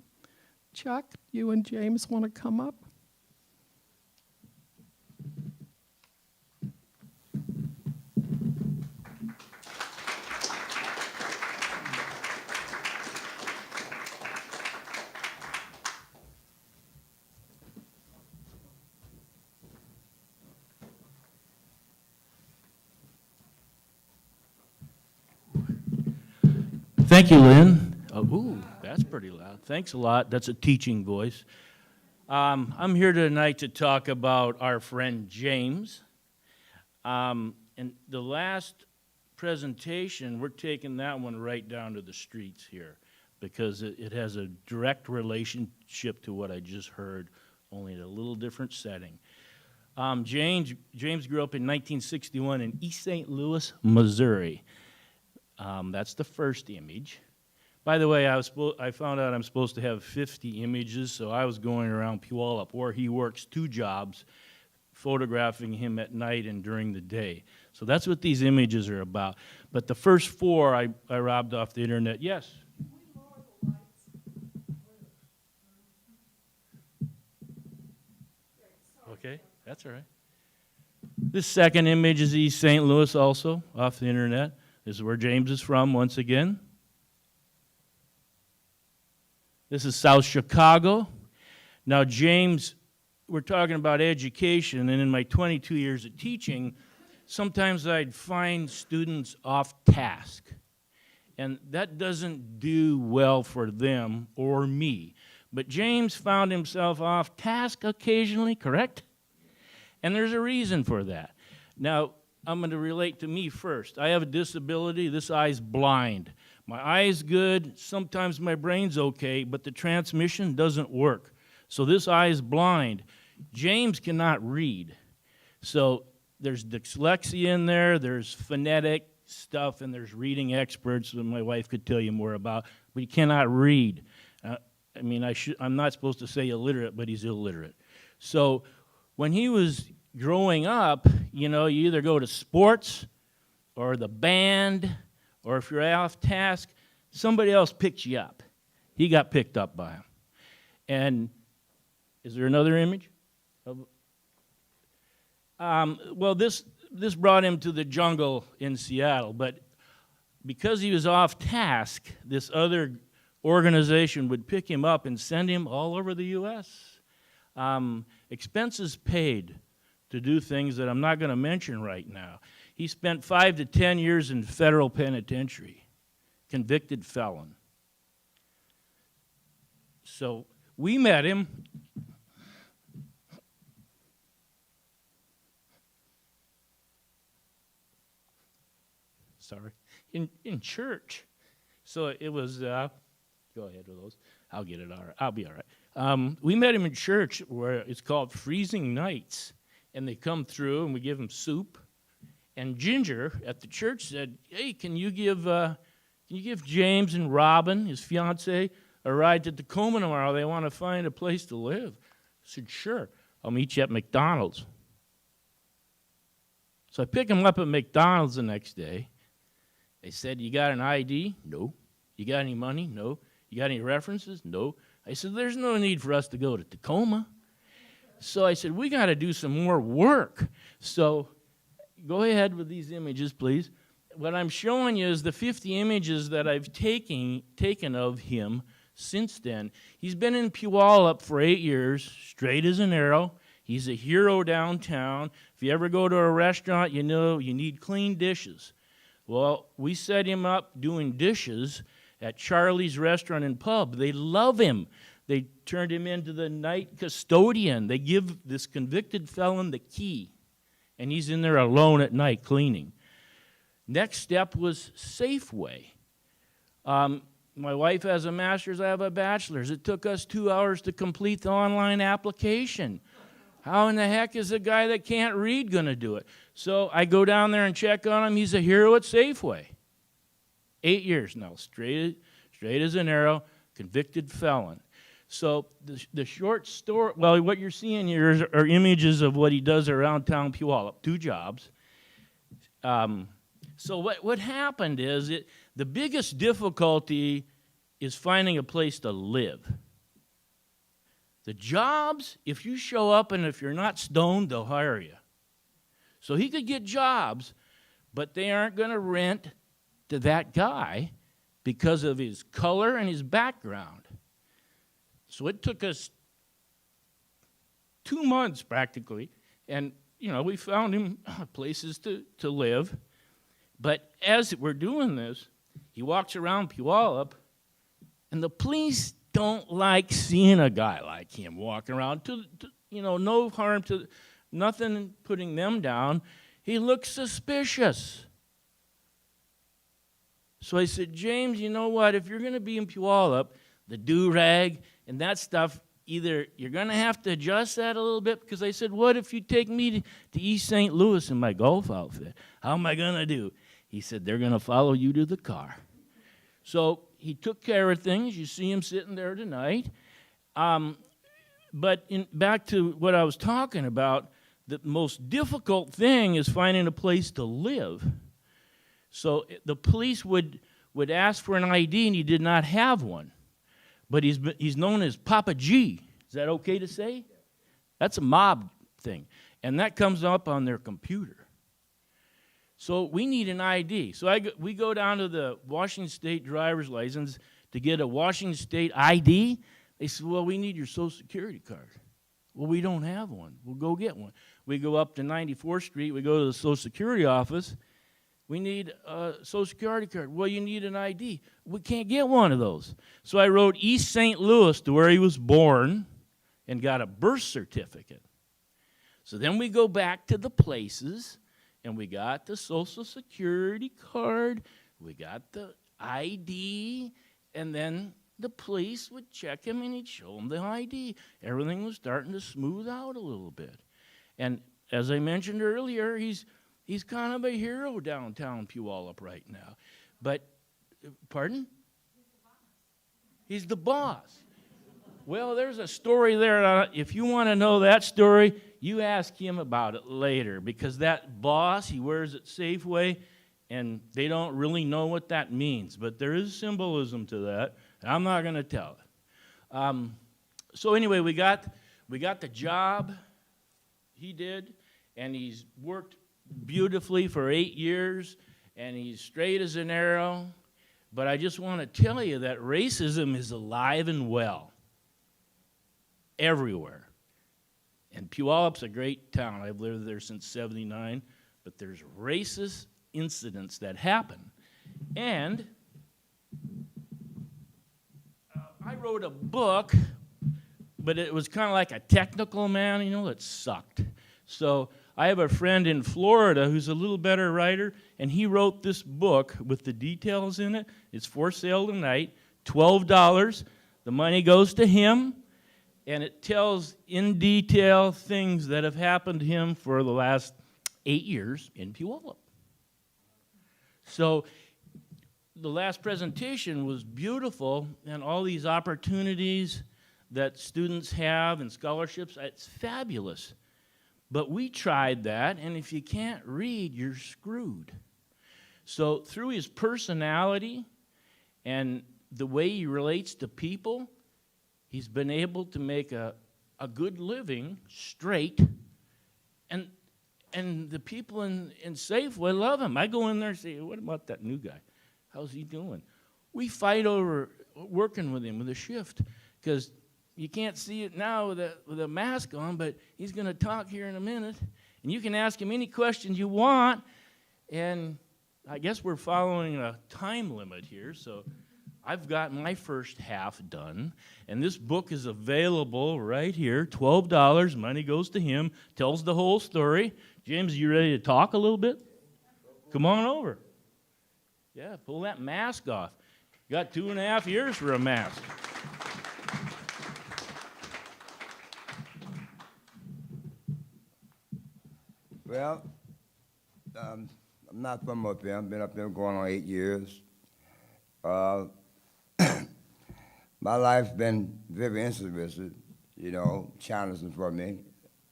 Chuck, you and James want to come up? Thank you, Lynn. Oh, ooh, that's pretty loud. Thanks a lot. That's a teaching voice. I'm here tonight to talk about our friend James. And the last presentation, we're taking that one right down to the streets here because it has a direct relationship to what I just heard, only in a little different setting. James grew up in 1961 in East St. Louis, Missouri. That's the first image. By the way, I found out I'm supposed to have 50 images, so I was going around Puyallup, where he works 2 jobs, photographing him at night and during the day. So that's what these images are about. But the first 4 I robbed off the internet. Yes? Okay, that's all right. This second image is East St. Louis also, off the internet. This is where James is from once again. This is South Chicago. Now, James, we're talking about education, and in my 22 years of teaching, sometimes I'd find students off task. And that doesn't do well for them or me. But James found himself off task occasionally, correct? And there's a reason for that. Now, I'm going to relate to me first. I have a disability. This eye's blind. My eye's good. Sometimes my brain's okay, but the transmission doesn't work. So this eye is blind. James cannot read. So there's dyslexia in there. There's phonetic stuff, and there's reading experts that my wife could tell you more about. But he cannot read. I'm not supposed to say illiterate, but he's illiterate. So when he was growing up, you either go to sports or the band, or if you're off task, somebody else picks you up. He got picked up by him. And is there another image? Well, this brought him to the jungle in Seattle, but because he was off task, this other organization would pick him up and send him all over the U.S. Expenses paid to do things that I'm not going to mention right now. He spent 5 to 10 years in federal penitentiary, convicted felon. So we met him. In church. So it was, go ahead with those. I'll get it all right. I'll be all right. We met him in church where it's called Freezing Nights. And they come through, and we give them soup. And Ginger at the church said, "Hey, can you give James and Robin, his fiance, a ride to Tacoma tomorrow? They want to find a place to live." I said, "Sure, I'll meet you at McDonald's." So I pick him up at McDonald's the next day. They said, "You got an ID?" "No." "You got any money?" "No." "You got any references?" "No." I said, "There's no need for us to go to Tacoma." So I said, "We got to do some more work." So go ahead with these images, please. What I'm showing you is the 50 images that I've taken of him since then. He's been in Puyallup for 8 years, straight as an arrow. He's a hero downtown. If you ever go to a restaurant, you know you need clean dishes. Well, we set him up doing dishes at Charlie's Restaurant and Pub. They love him. They turned him into the night custodian. They give this convicted felon the key, and he's in there alone at night cleaning. Next step was Safeway. My wife has a master's, I have a bachelor's. It took us 2 hours to complete the online application. How in the heck is a guy that can't read going to do it? So I go down there and check on him. He's a hero at Safeway. 8 years now, straight as an arrow, convicted felon. So the short story, well, what you're seeing here are images of what he does around town Puyallup, 2 jobs. So what happened is the biggest difficulty is finding a place to live. The jobs, if you show up and if you're not stoned, they'll hire you. So he could get jobs, but they aren't going to rent to that guy because of his color and his background. So it took us 2 months practically, and we found him places to live. But as we're doing this, he walks around Puyallup, and the police don't like seeing a guy like him walking around. No harm to, nothing putting them down. He looks suspicious. So I said, James, you know what? If you're going to be in Puyallup, the do-rag and that stuff, either you're going to have to adjust that a little bit, because I said, what if you take me to East St. Louis in my golf outfit? How am I going to do? He said, they're going to follow you to the car. So he took care of things. You see him sitting there tonight. But back to what I was talking about, the most difficult thing is finding a place to live. So the police would ask for an ID, and he did not have one. But he's known as Papa G. Is that okay to say? That's a mob thing. And that comes up on their computer. So we need an ID. So we go down to the Washington State driver's license to get a Washington State ID. They said, well, we need your Social Security card. Well, we don't have one. We'll go get one. We go up to 94th Street. We go to the Social Security office. We need a Social Security card. Well, you need an ID. We can't get one of those. So I wrote East St. Louis to where he was born and got a birth certificate. So then we go back to the places, and we got the Social Security card, we got the ID, and then the police would check him and he'd show him the ID. Everything was starting to smooth out a little bit. And as I mentioned earlier, he's kind of a hero downtown Puyallup right now. But, pardon? He's the boss. Well, there's a story there. If you want to know that story, you ask him about it later, because that boss, he wears it Safeway, and they don't really know what that means. But there is symbolism to that, and I'm not going to tell it. So anyway, we got the job he did, and he's worked beautifully for 8 years, and he's straight as an arrow. But I just want to tell you that racism is alive and well everywhere. And Puyallup's a great town. I've lived there since '79, but there's racist incidents that happen. And I wrote a book, but it was kind of like a technical man, it sucked. So I have a friend in Florida who's a little better writer, and he wrote this book with the details in it. It's for sale tonight, $12. The money goes to him, and it tells in detail things that have happened to him for the last 8 years in Puyallup. So the last presentation was beautiful, and all these opportunities that students have and scholarships, it's fabulous. But we tried that, and if you can't read, you're screwed. So through his personality and the way he relates to people, he's been able to make a good living straight, and the people in Safeway love him. I go in there and say, what about that new guy? How's he doing? We fight over working with him with a shift, because you can't see it now with a mask on, but he's going to talk here in a minute, and you can ask him any questions you want, and I guess we're following a time limit here, so I've got my first half done, and this book is available right here, $12, money goes to him, tells the whole story. James, are you ready to talk a little bit? Come on over. Yeah, pull that mask off. You got 2.5 years for a mask. Well, I'm not from up here. I've been up here going on 8 years. Uh, my life's been very interesting, challenging for me.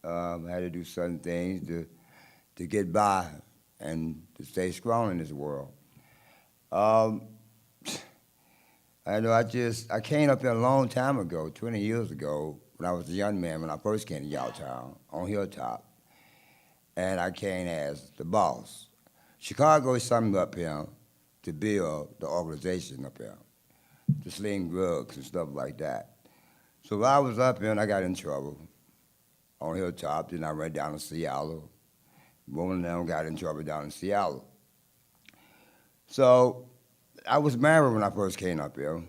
I had to do certain things to get by and to stay strong in this world. I came up here a long time ago, 20 years ago, when I was a young man, when I first came to Yaletown on Hilltop. And I came as the boss. Chicago is something up here to build the organization up here, to sling drugs and stuff like that. So while I was up here and I got in trouble on Hilltop, then I went down to Seattle. One of them got in trouble down in Seattle. So I was married when I first came up here,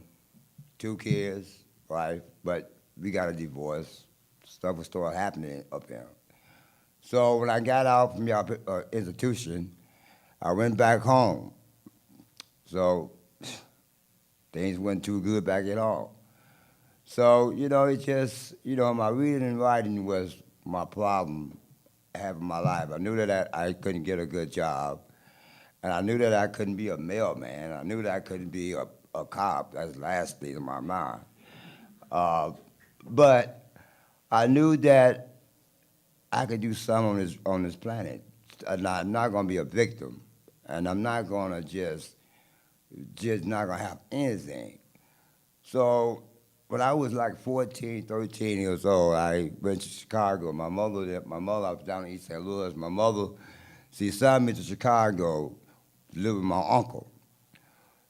2 kids, wife, but we got a divorce. Stuff was still happening up here. So when I got out from your institution, I went back home. So things weren't too good back at all. So, it just, my reading and writing was my problem having my life. I knew that I couldn't get a good job. And I knew that I couldn't be a mailman. I knew that I couldn't be a cop. That's the last thing in my mind. But I knew that I could do something on this planet. And I'm not going to be a victim. And I'm not going to just not going to have anything. So when I was like 14, 13 years old, I went to Chicago. My mother, I was down in East St. Louis. My mother, she sent me to Chicago to live with my uncle.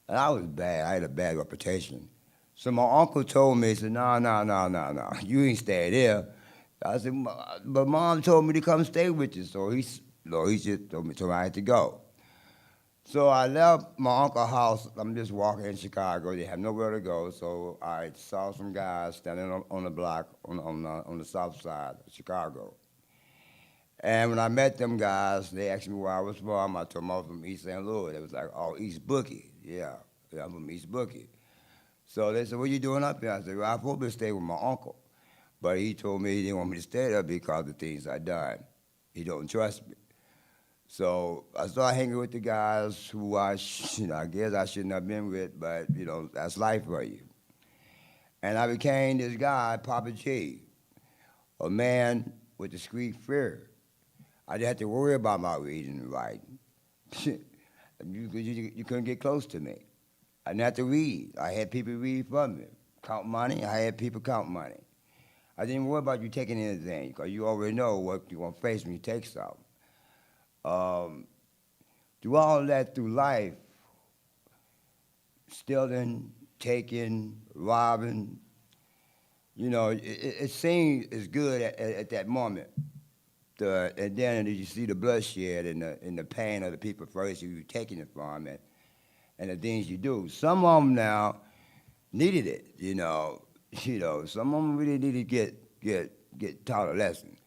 And I was bad. I had a bad reputation. So my uncle told me, he said, no, you ain't stay there. I said, but Mom told me to come stay with you. So he just told me I had to go. So I left my uncle's house. I'm just walking in Chicago. They have nowhere to go. So I saw some guys standing on the block on the south side of Chicago. And when I met them guys, they asked me where I was from. I told them I was from East St. Louis. They was like, oh, East Bookie. Yeah, I'm from East Bookie. So they said, what you doing up here? I said, well, I'm supposed to stay with my uncle. But he told me he didn't want me to stay there because of the things I done. He don't trust me. So I started hanging with the guys who I guess I shouldn't have been with, but, that's life for you. And I became this guy, Papa G, a man with discreet fear. I didn't have to worry about my reading and writing. You couldn't get close to me. I didn't have to read. I had people read for me. Count money, I had people count money. I didn't worry about you taking anything because you already know what you're going to face when you take something. Do all that through life, stealing, taking, robbing, it seems as good at that moment. And then you see the bloodshed and the pain of the people first you're taking it from and the things you do. Some of them now needed it, some of them really needed to get taught a lesson.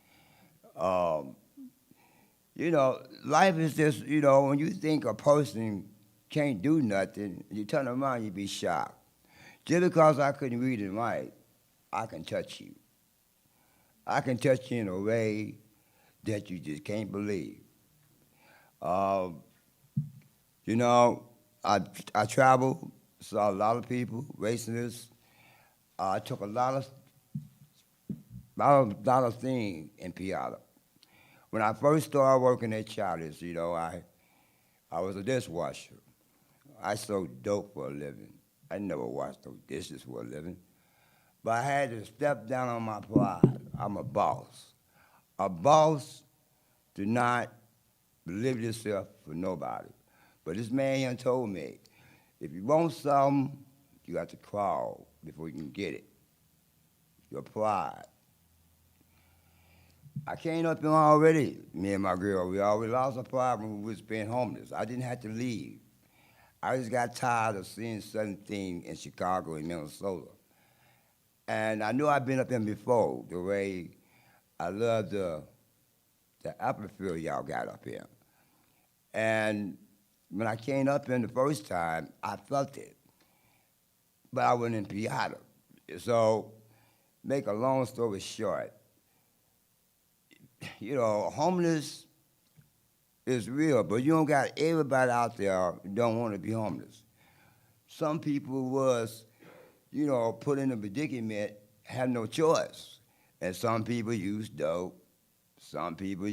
Life is just, when you think a person can't do nothing, you turn around, you be shocked. Just because I couldn't read and write, I can touch you. I can touch you in a way that you just can't believe. I traveled, saw a lot of people, racists. I took a lot of things in Piata. When I first started working at Charlie's, I was a dishwasher. I sold dope for a living. I never washed no dishes for a living. But I had to step down on my pride. I'm a boss. A boss do not believe yourself for nobody. But this man here told me, if you want something, you got to crawl before you can get it. Your pride. I came up here already, me and my girl. We already lost our pride when we was being homeless. I didn't have to leave. I just got tired of seeing certain things in Chicago and Minnesota. And I knew I'd been up there before, the way I love the atmosphere y'all got up here. And when I came up here the first time, I felt it. But I wasn't in Piata. So, make a long story short, homeless It's real, but you don't got everybody out there don't want to be homeless. Some people was, put in a predicament, have no choice. And some people use dope. Some people,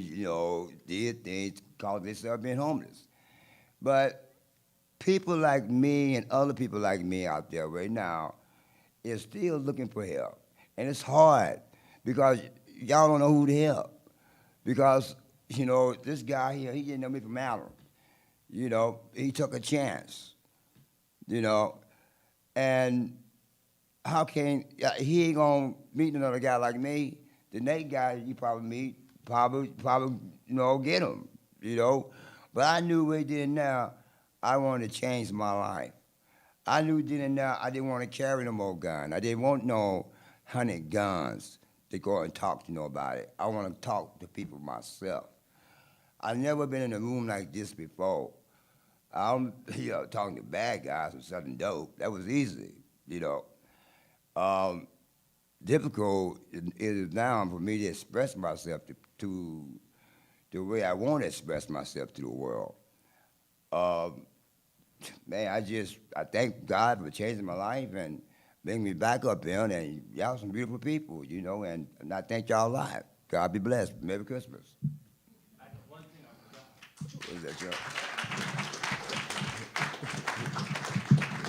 did things cause themselves being homeless. But people like me and other people like me out there right now is still looking for help. And it's hard because y'all don't know who to help. Because, this guy here, he didn't know me from Adam. He took a chance, and how can, he ain't gonna meet another guy like me. The next guy you probably meet, probably, get him, But I knew right then and now, I wanted to change my life. I knew then and now I didn't want to carry no more gun. I didn't want no 100 guns to go and talk to nobody. I want to talk to people myself. I've never been in a room like this before. I'm talking to bad guys or something dope. That was easy, Difficult it is now for me to express myself to the way I want to express myself to the world. Man, I thank God for changing my life and bringing me back up here, and y'all some beautiful people, and I thank y'all a lot. God be blessed. Merry Christmas. I got one thing I forgot. What is that, Joe?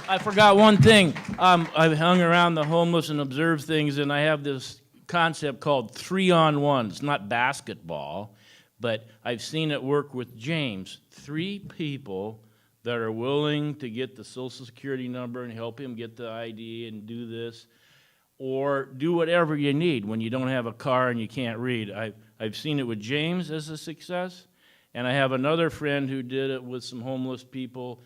I forgot one thing. I've hung around the homeless and observed things, and I have this concept called 3-on-1. It's not basketball, but I've seen it work with James. 3 people that are willing to get the Social Security number and help him get the ID and do this, or do whatever you need when you don't have a car and you can't read. I've seen it with James as a success, and I have another friend who did it with some homeless people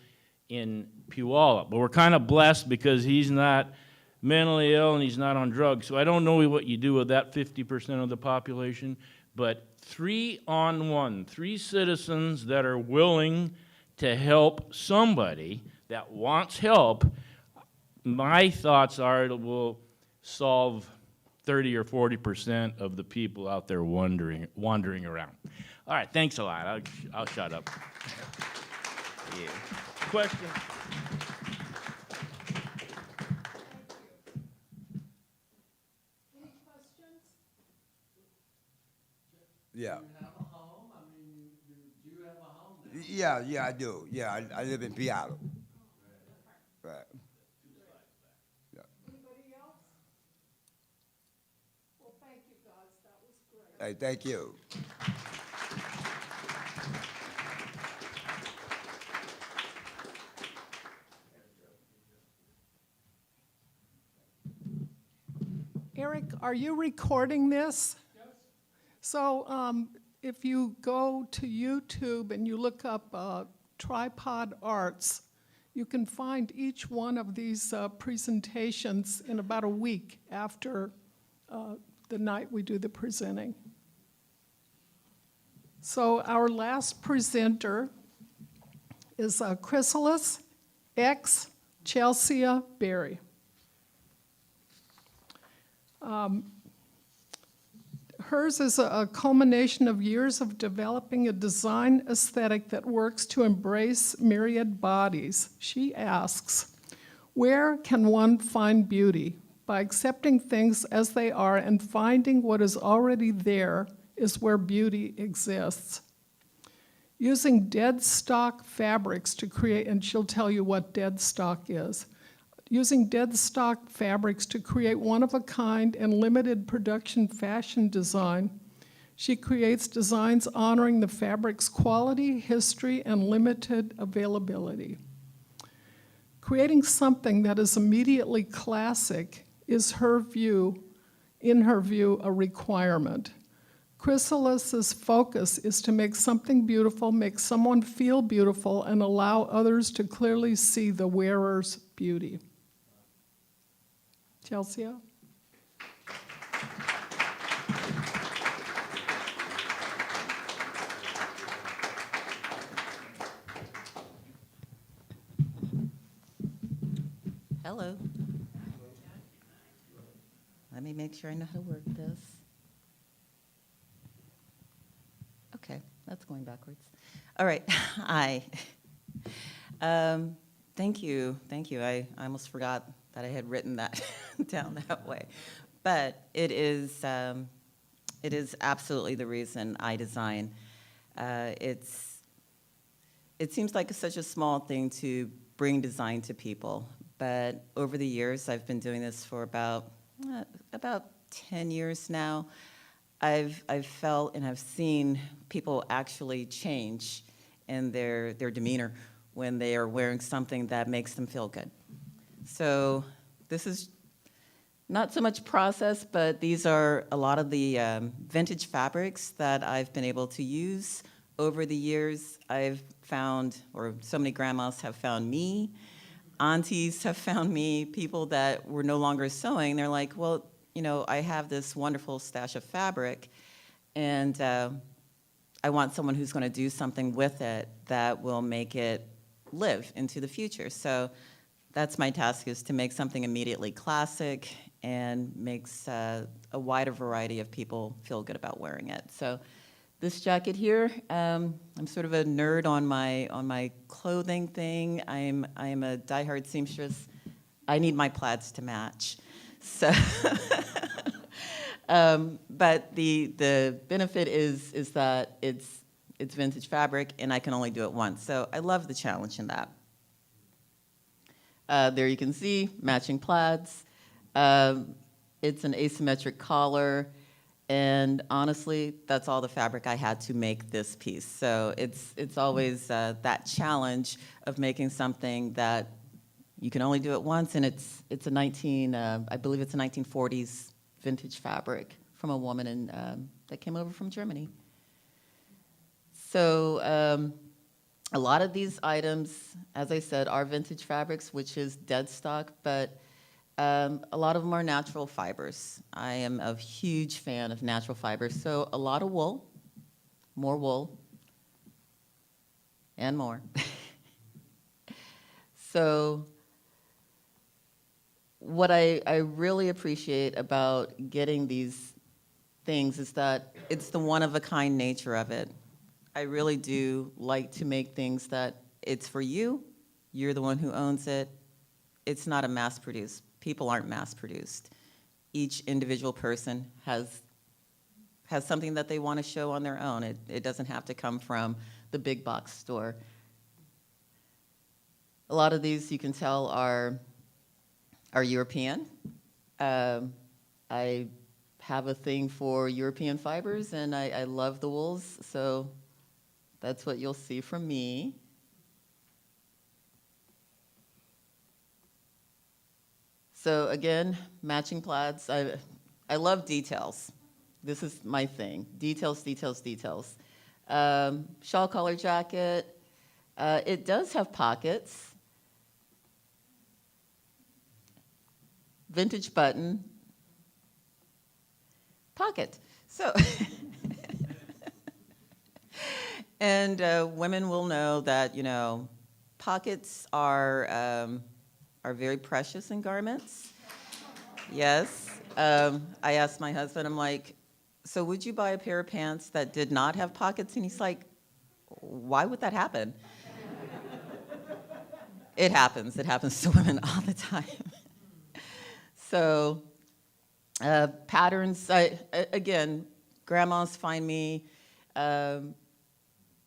in Puyallup. But we're kind of blessed because he's not mentally ill and he's not on drugs. So I don't know what you do with that 50% of the population, but 3-on-1, 3 citizens that are willing to help somebody that wants help. My thoughts are it will solve 30 or 40% of the people out there wandering around. All right, thanks a lot. I'll shut up. Yeah. Question? Any questions? Yeah. Do you have a home? I mean, do you have a home now? Yeah, I do. Yeah, I live in Puyallup. Right. Yeah. Anybody else? Well, thank you, guys. That was great. Hey, thank you. Erik, are you recording this? Yes. So if you go to YouTube and you look up Tripod Arts, you can find each one of these presentations in about a week after the night we do the presenting. So our last presenter is Chrysalis X Chelsea Berry. Hers is a culmination of years of developing a design aesthetic that works to embrace myriad bodies. She asks, where can one find beauty? By accepting things as they are and finding what is already there is where beauty exists. Using dead stock fabrics to create, and she'll tell you what dead stock is. Using dead stock fabrics to create one-of-a-kind and limited production fashion design, she creates designs honoring the fabric's quality, history, and limited availability. Creating something that is immediately classic is in her view, a requirement. Chrysalis's focus is to make something beautiful, make someone feel beautiful, and allow others to clearly see the wearer's beauty. Chelsea? Hello. Let me make sure I know how to work this. Okay, that's going going backwards. All right, hi. Thank you. I almost forgot that I had written that down that way. But it is absolutely the reason I design. It seems like such a small thing to bring design to people, but over the years, I've been doing this for about 10 years now. I've felt and I've seen people actually change in their demeanor when they are wearing something that makes them feel good. So this is not so much process, but these are a lot of the vintage fabrics that I've been able to use over the years. I've found, or so many grandmas have found me, aunties have found me, people that were no longer sewing. They're like, well, you know, I have this wonderful stash of fabric, and I want someone who's going to do something with it that will make it live into the future. So that's my task, is to make something immediately classic and makes a wider variety of people feel good about wearing it. So this jacket here, I'm sort of a nerd on my clothing thing. I'm a diehard seamstress. I need my plaids to match. So, but the benefit is that it's vintage fabric and I can only do it once. So I love the challenge in that. There you can see matching plaids. It's an asymmetric collar. And honestly, that's all the fabric I had to make this piece. So it's always that challenge of making something that you can only do it once, and it's a I believe it's a 1940s vintage fabric from a woman that came over from Germany. So a lot of these items, as I said, are vintage fabrics, which is dead stock, but a lot of them are natural fibers. I am a huge fan of natural fibers. So a lot of wool, more wool, and more. So what I really appreciate about getting these things is that it's the one-of-a-kind nature of it. I really do like to make things that it's for you, you're the one who owns it. It's not a mass-produced. People aren't mass-produced. Each individual person has something that they want to show on their own. It doesn't have to come from the big box store. A lot of these, you can tell, are European. I have a thing for European fibers, and I love the wools, so that's what you'll see from me. So again, matching plaids. I love details. This is my thing. Details, details, details. Shawl collar jacket. It does have pockets. Vintage button. Pocket. So, and women will know that, you know, pockets are very precious in garments. Yes. I asked my husband, I'm like, so would you buy a pair of pants that did not have pockets? And he's like, why would that happen? It happens. It happens to women all the time. So patterns, again, grandmas find me.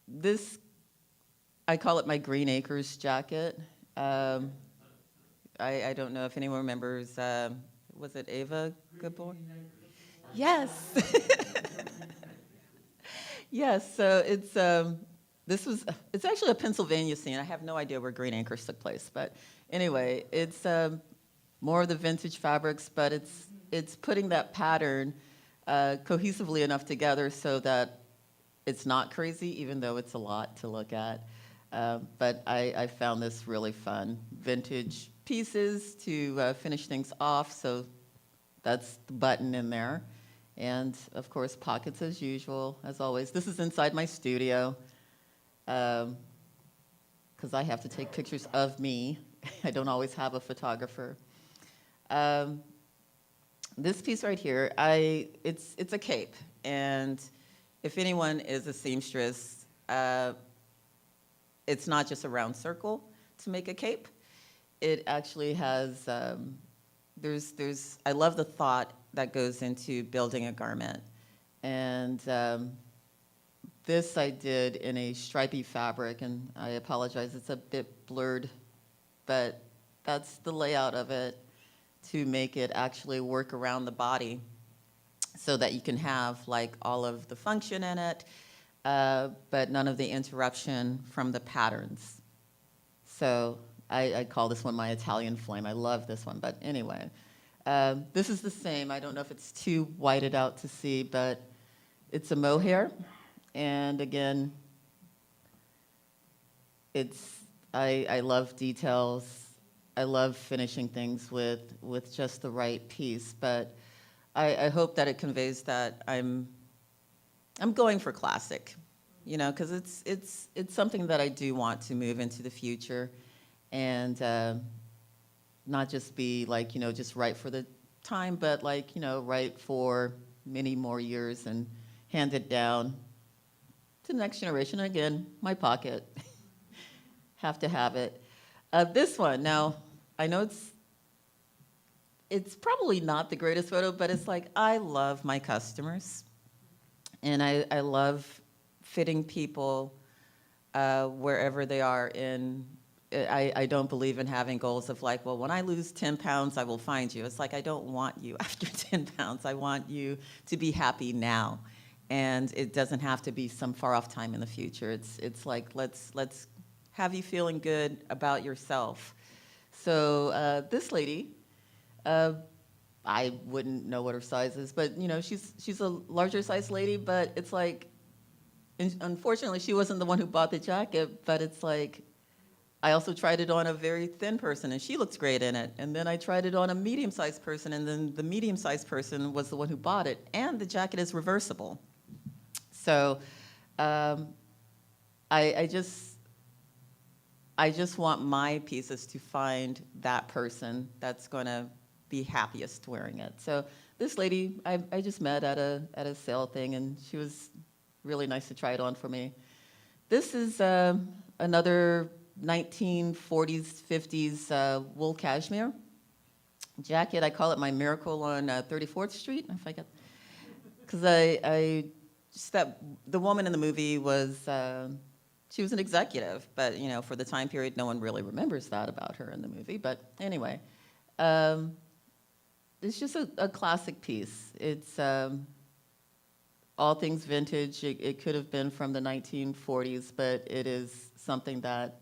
This, I call it my Green Acres jacket. I don't know if anyone remembers, was it Ava Goodborn? Yes. Yes, so it's actually a Pennsylvania scene. I have no idea where Green Acres took place, but anyway, it's more of the vintage fabrics, but it's putting that pattern cohesively enough together so that it's not crazy, even though it's a lot to look at. But I found this really fun. Vintage pieces to finish things off, so that's the button in there. And of course, pockets as usual, as always. This is inside my studio, because I have to take pictures of me. I don't always have a photographer. This piece right here, it's a cape, and if anyone is a seamstress, it's not just a round circle to make a cape. It actually has, I love the thought that goes into building a garment. And this I did in a stripy fabric, and I apologize, it's a bit blurred, but that's the layout of it to make it actually work around the body so that you can have like all of the function in it, but none of the interruption from the patterns. So I call this one my Italian flame. I love this one, but anyway. This is the same. I don't know if it's too whited out to see, but it's a mohair. And again, I love details. I love finishing things with just the right piece, but I hope that it conveys that I'm going for classic, you know, because it's something that I do want to move into the future, and not just be like, you know, just right for the time, but like, you know, right for many more years and hand it down to the next generation. Again, my pocket, have to have it. This one, now, I know it's probably not the greatest photo, but it's like, I love my customers, and I love fitting people wherever they are in. I don't believe in having goals of like, well, when I lose 10 pounds, I will find you. It's like, I don't want you after 10 pounds. I want you to be happy now. And it doesn't have to be some far off time in the future. It's like, let's have you feeling good about yourself. So this lady, I wouldn't know what her size is, but you know, she's a larger size lady, but it's like, unfortunately, she wasn't the one who bought the jacket, but it's like, I also tried it on a very thin person, and she looked great in it. And then I tried it on a medium-sized person, and then the medium-sized person was the one who bought it. And the jacket is reversible. So I just want my pieces to find that person that's going to be happiest wearing it. So this lady, I just met at a sale thing, and she was really nice to try it on for me. This is another 1940s, 50s wool cashmere jacket. I call it my miracle on 34th Street. If I get, because the woman in the movie was, she was an executive, but you know, for the time period, no one really remembers that about her in the movie. But anyway, it's just a classic piece. It's all things vintage. It could have been from the 1940s, but it is something that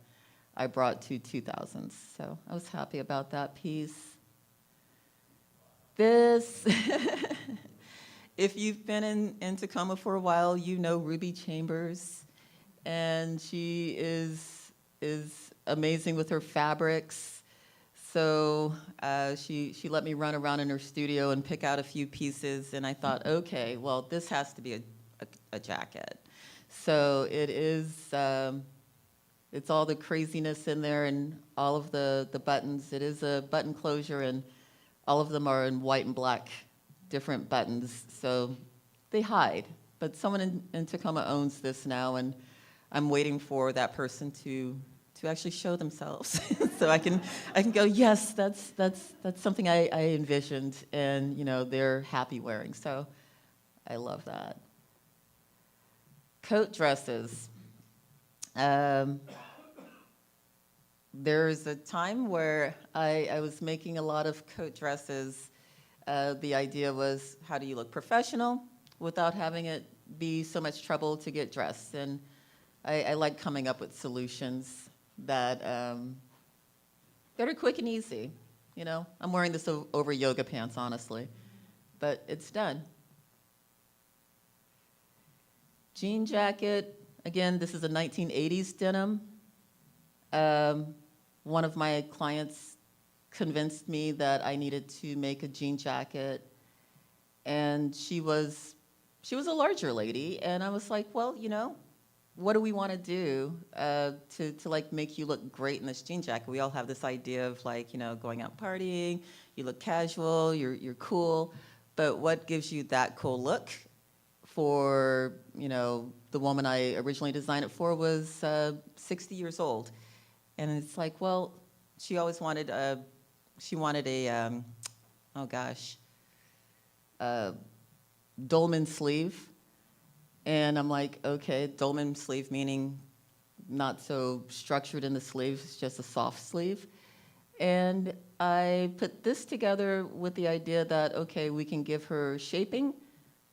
I brought to 2000s, so I was happy about that piece. This, if you've been in Tacoma for a while, you know Ruby Chambers, and she is amazing with her fabrics. So she let me run around in her studio and pick out a few pieces, and I thought, okay, well, this has to be a jacket. So it is. It's all the craziness in there and all of the buttons. It is a button closure, and all of them are in white and black, different buttons. So they hide. But someone in Tacoma owns this now, and I'm waiting for that person to actually show themselves. So I can go, yes, that's something I envisioned, and you know, they're happy wearing. So I love that. Coat dresses. There's a time where I was making a lot of coat dresses. The idea was, how do you look professional without having it be so much trouble to get dressed? And I like coming up with solutions that are quick and easy. You know, I'm wearing this over yoga pants, honestly, but it's done. Jean jacket. Again, this is a 1980s denim. One of my clients convinced me that I needed to make a jean jacket, and she was a larger lady, and I was like, well, you know, what do we want to do to like make you look great in this jean jacket? We all have this idea of like, you know, going out partying, you look casual, you're cool, but what gives you that cool look for, you know, the woman I originally designed it for was 60 years old. And it's like, well, she always wanted a, oh gosh, dolman sleeve. And I'm like, okay, dolman sleeve meaning not so structured in the sleeves, it's just a soft sleeve. And I put this together with the idea that, okay, we can give her shaping,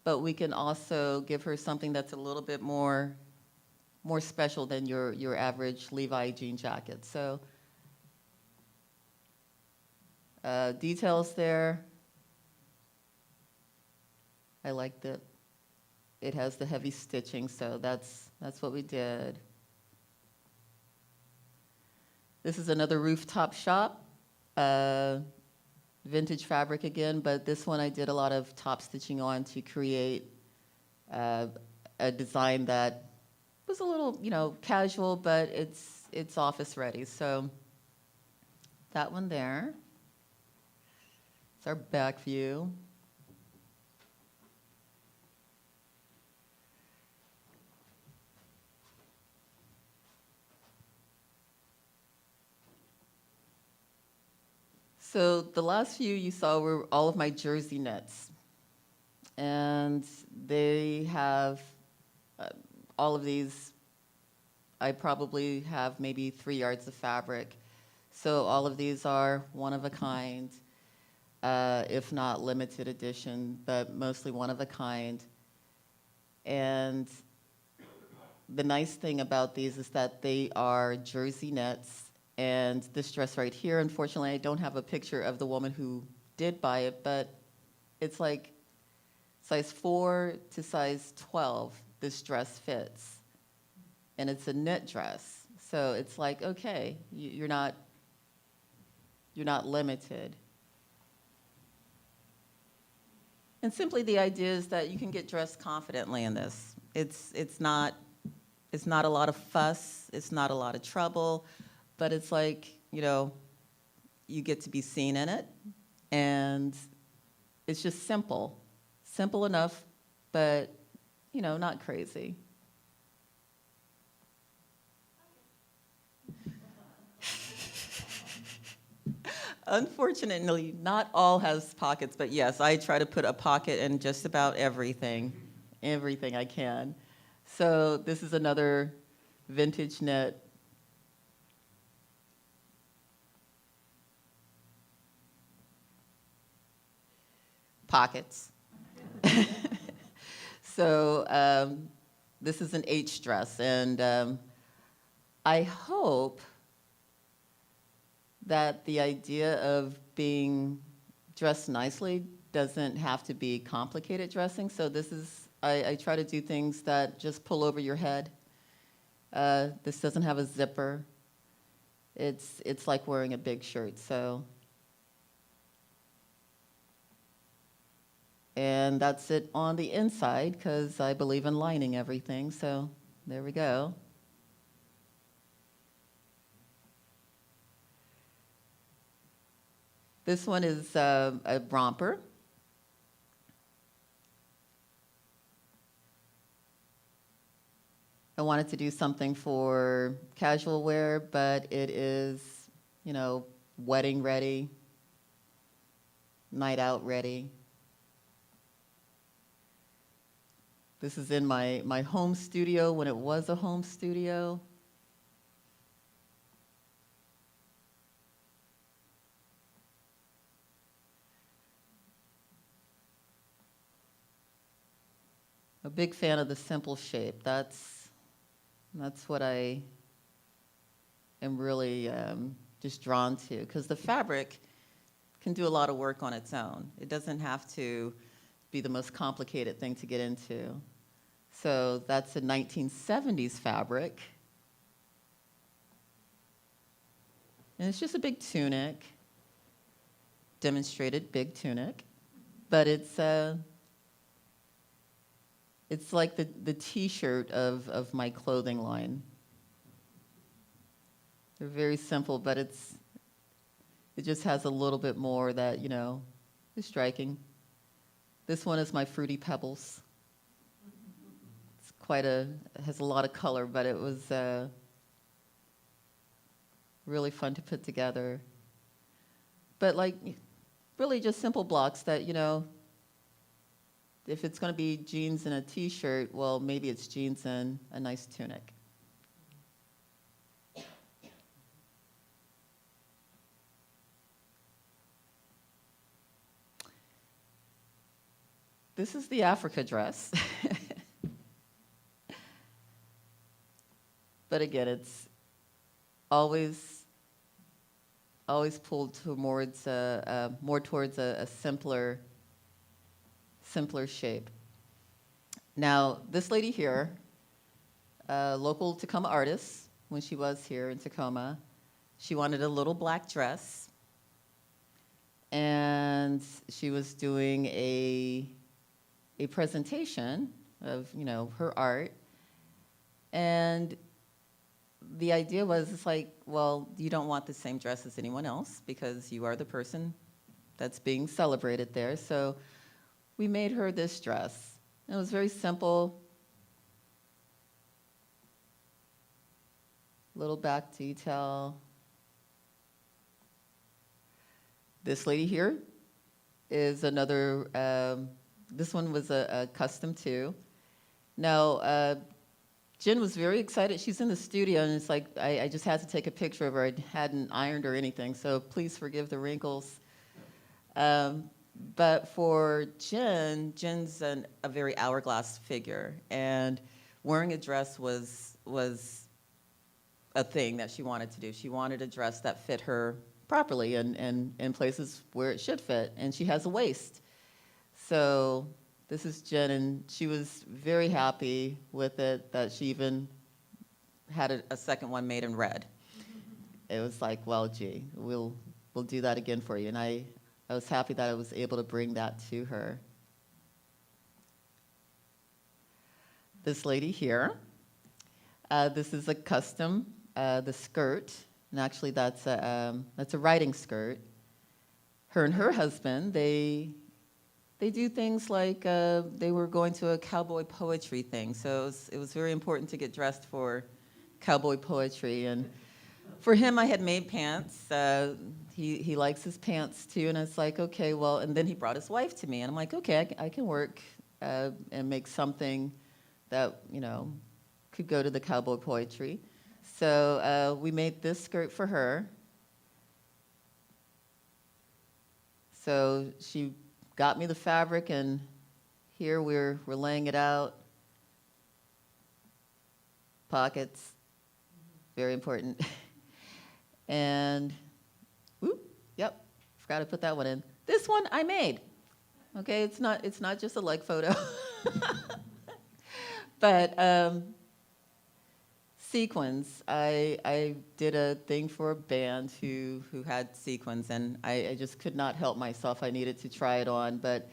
but we can also give her something that's a little bit more special than your average Levi jean jacket. So details there. I liked it. It has the heavy stitching, so that's what we did. This is another rooftop shop, vintage fabric again, but this one I did a lot of top stitching on to create a design that was a little, you know, casual, but it's office ready. So that one there. It's our back view. So the last few you saw were all of my jersey knits. And they have all of these, I probably have maybe 3 yards of fabric. So all of these are one of a kind, if not limited edition, but mostly one of a kind. And the nice thing about these is that they are jersey knits. And this dress right here, unfortunately, I don't have a picture of the woman who did buy it, but it's like size 4 to size 12, this dress fits. And it's a knit dress. So it's like, okay, you're not limited. And simply the idea is that you can get dressed confidently in this. It's not a lot of fuss, it's not a lot of trouble. But it's like, you know, you get to be seen in it, and it's just simple. Simple enough, but, you know, not crazy. Unfortunately, not all has pockets, but yes, I try to put a pocket in just about everything I can. So this is another vintage knit. Pockets. So this is an H dress, and I hope that the idea of being dressed nicely doesn't have to be complicated dressing. So this is, I try to do things that just pull over your head. This doesn't have a zipper. It's like wearing a big shirt, so. And that's it on the inside, because I believe in lining everything, so there we go. This one is a romper. I wanted to do something for casual wear, but it is, you know, wedding ready, night out ready. This is in my home studio when it was a home studio. A big fan of the simple shape. That's what I am really just drawn to, because the fabric can do a lot of work on its own. It doesn't have to be the most complicated thing to get into. So that's a 1970s fabric. And it's just a big tunic, demonstrated big tunic, but it's like the T-shirt of my clothing line. They're very simple, but it just has a little bit more that, you know, is striking. This one is my Fruity Pebbles. has a lot of color, but it was really fun to put together. But like, really just simple blocks that, you know, if it's going to be jeans and a t-shirt, well, maybe it's jeans and a nice tunic. This is the Africa dress. But again, it's always pulled towards more towards a simpler shape. Now, this lady here, local Tacoma artist, when she was here in Tacoma, she wanted a little black dress, and she was doing a presentation of, you know, her art, and the idea was, it's like, well, you don't want the same dress as anyone else because you are the person that's being celebrated there. So we made her this dress. It was very simple. Little back detail. This lady here is another, this one was a custom too. Now, Jen was very excited. She's in the studio, and it's like, I just had to take a picture of her. I hadn't ironed or anything, so please forgive the wrinkles. But for Jen's a very hourglass figure, and wearing a dress was a thing that she wanted to do. She wanted a dress that fit her properly and in places where it should fit, and she has a waist. So this is Jen, and she was very happy with it, that she even had a second one made in red. It was like, well, gee, we'll do that again for you. And I was happy that I was able to bring that to her. This lady here, this is a custom, the skirt, and actually that's a riding skirt. Her and her husband, they do things like they were going to a cowboy poetry thing, so it was very important to get dressed for cowboy poetry. And for him, I had made pants. He likes his pants too, and I was like, okay, well, and then he brought his wife to me, and I'm like, okay, I can work and make something that, you know, could go to the cowboy poetry. So we made this skirt for her. So she got me the fabric, and here we're laying it out. Pockets, very important. And, whoop, yep, forgot to put that one in. This one I made. Okay, it's not just a leg photo. But sequins, I did a thing for a band who had sequins, and I just could not help myself. I needed to try it on, but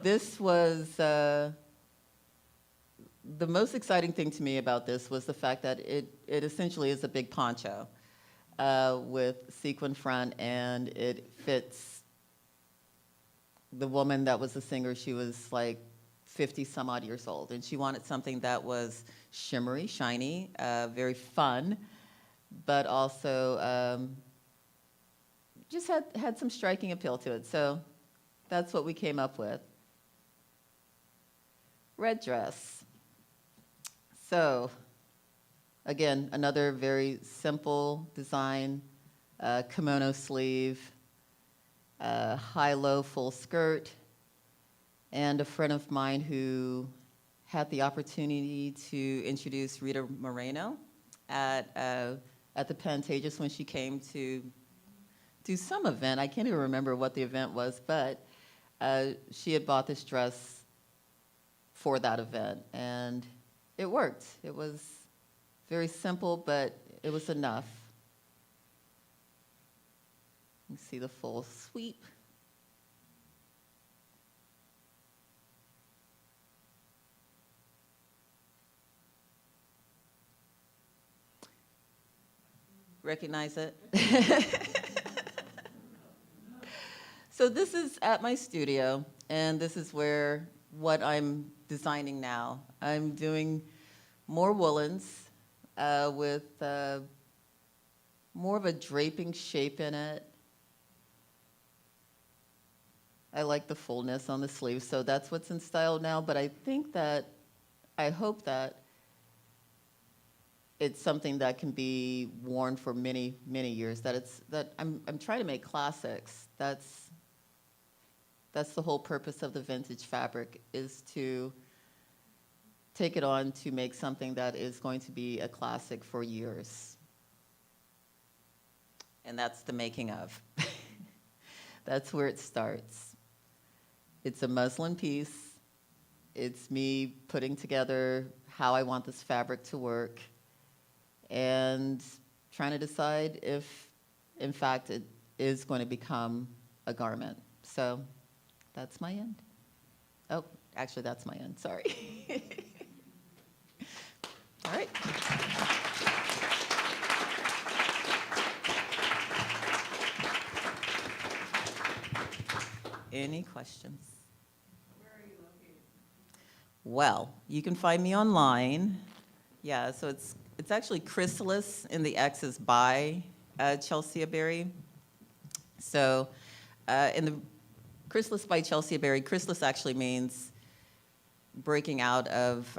this was, the most exciting thing to me about this was the fact that it essentially is a big poncho with sequin front, and it fits the woman that was the singer. She was like 50 some odd years old, and she wanted something that was shimmery, shiny, very fun, but also just had some striking appeal to it. So that's what we came up with. Red dress. So again, another very simple design, kimono sleeve, high-low full skirt, and a friend of mine who had the opportunity to introduce Rita Moreno at the Pantages when she came to do some event. I can't even remember what the event was, but she had bought this dress for that event, and it worked. It was very simple, but it was enough. You see the full sweep. Recognize it? So this is at my studio, and this is where what I'm designing now. I'm doing more woolens with more of a draping shape in it. I like the fullness on the sleeves, so that's what's in style now, but I hope that it's something that can be worn for many, many years, that I'm trying to make classics. That's the whole purpose of the vintage fabric, is to take it on to make something that is going to be a classic for years. And that's the making of. That's where it starts. It's a muslin piece. It's me putting together how I want this fabric to work and trying to decide if, in fact, it is going to become a garment. So that's my end. Oh, actually, that's my end. Sorry. All right. Any questions? Where are you located? Well, you can find me online. Yeah, so it's actually Chrysalis, and the X is by Chelsea Berry. So in the Chrysalis by Chelsea Berry, chrysalis actually means breaking out of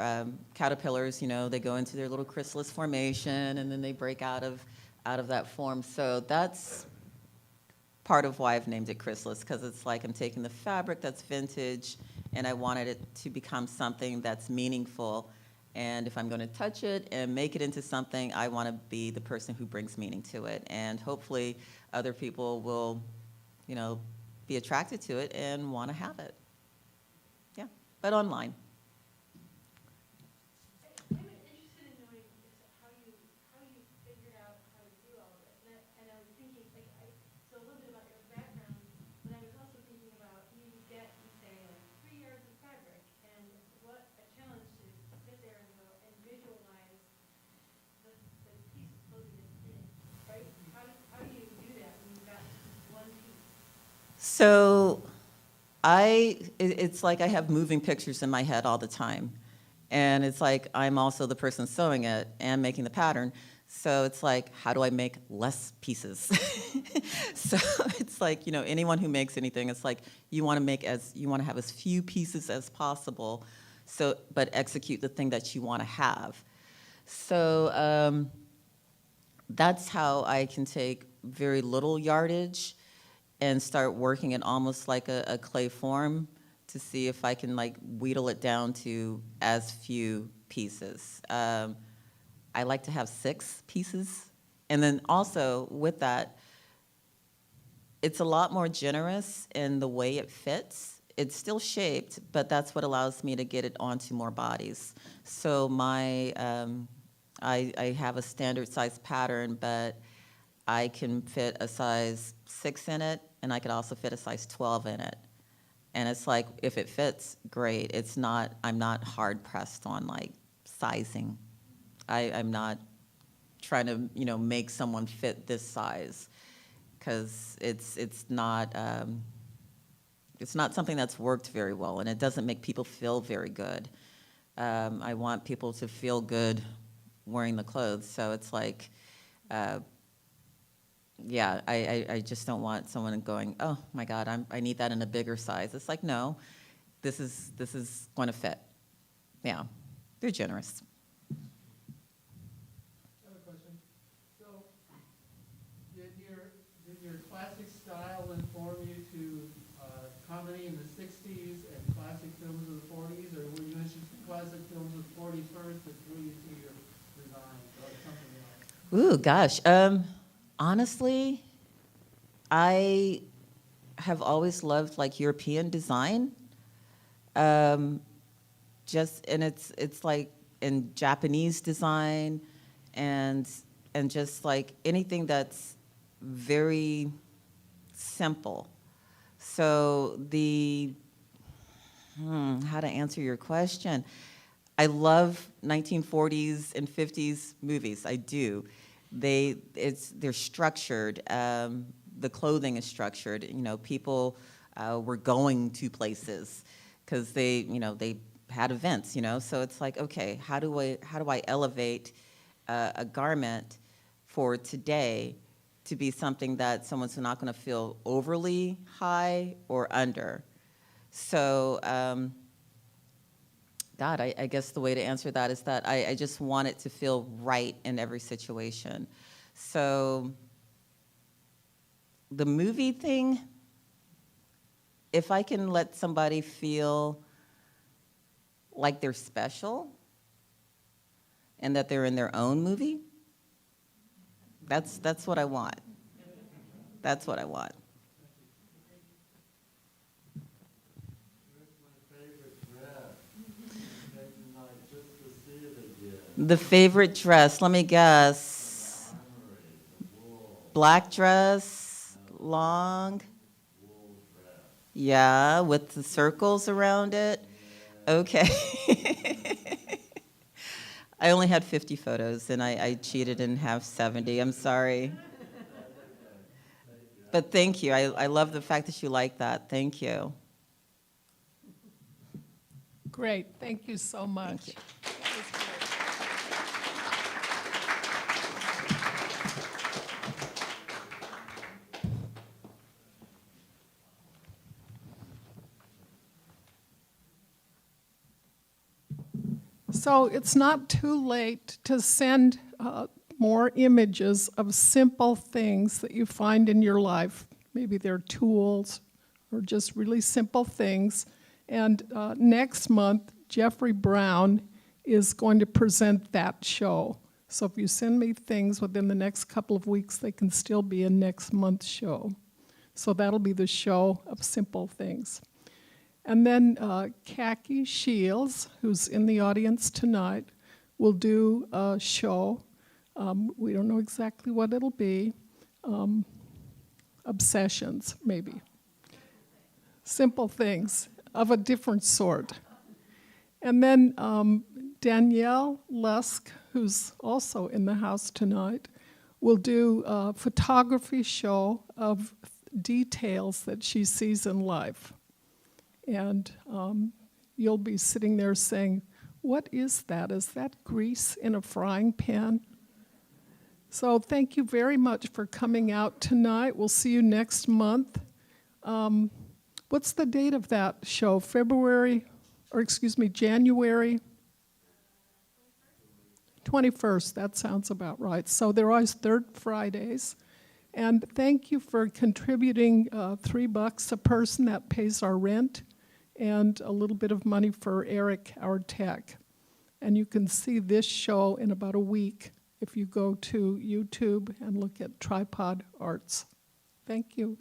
caterpillars. You know, they go into their little chrysalis formation, and then they break out of that form. So that's part of why I've named it Chrysalis, because it's like I'm taking the fabric that's vintage, and I wanted it to become something that's meaningful. And if I'm going to touch it and make it into something, I want to be the person who brings meaning to it. And hopefully other people will, you know, be attracted to it and want to have it. Yeah, but online. I'm interested in knowing how you figured out how to do all of this. And I was thinking, so a little bit about your background, but I was also thinking about you say, 3 yards of fabric, and what a challenge to sit there and go and visualize the piece of clothing that's in it, right? How do you do that when you've got one piece? So it's like I have moving pictures in my head all the time. And it's like I'm also the person sewing it and making the pattern. So it's like, how do I make less pieces? So it's like, you know, anyone who makes anything, it's like you want to have as few pieces as possible, but execute the thing that you want to have. So that's how I can take very little yardage and start working it almost like a clay form to see if I can like wheedle it down to as few pieces. I like to have 6 pieces. And then also with that, it's a lot more generous in the way it fits. It's still shaped, but that's what allows me to get it onto more bodies. So I have a standard size pattern, but I can fit a size 6 in it, and I could also fit a size 12 in it. And it's like, if it fits, great. I'm not hard pressed on like sizing. I'm not trying to, you know, make someone fit this size, because it's not something that's worked very well, and it doesn't make people feel very good. I want people to feel good wearing the clothes, so it's like, yeah, I just don't want someone going, oh my God, I need that in a bigger size. It's like, no, this is going to fit. Yeah, they're generous. I have a question. So, did your classic style inform you to comedy in the 60s and classic films of the 40s, or were you interested in classic films of the 40s first that drew you to your design, or something else? Ooh, gosh. Honestly, I have always loved like European design. And it's like in Japanese design, and just like anything that's very simple. So how to answer your question? I love 1940s and 50s movies. I do. They're structured. The clothing is structured. You know, people were going to places, because they had events, so it's like, okay, how do I elevate a garment for today to be something that someone's not going to feel overly high or under? So, God, I guess the way to answer that is that I just want it to feel right in every situation. So the movie thing, if I can let somebody feel like they're special and that they're in their own movie, that's what I want. That's what I want. The favorite dress, let me guess. Black dress, long. Yeah, with the circles around it. Okay. I only had 50 photos, and I cheated and have 70. I'm sorry. But thank you. I love the fact that you like that. Thank you. Great, thank you so much. Thank you. That was great. So it's not too late to send more images of simple things that you find in your life. Maybe they're tools or just really simple things. And next month, Jeffrey Brown is going to present that show. So if you send me things within the next couple of weeks, they can still be in next month's show. So that'll be the show of simple things. And then Khaki Shields, who's in the audience tonight, will do a show. We don't know exactly what it'll be. Obsessions, maybe. Simple things of a different sort. And then Danielle Lusk, who's also in the house tonight, will do a photography show of details that she sees in life. And you'll be sitting there saying, what is that? Is that grease in a frying pan? So thank you very much for coming out tonight. We'll see you next month. What's the date of that show? January 21st, that sounds about right. So they're always third Fridays. And thank you for contributing $3 a person. That pays our rent and a little bit of money for Erik, our tech. And you can see this show in about a week if you go to YouTube and look at Tripod Arts. Thank you.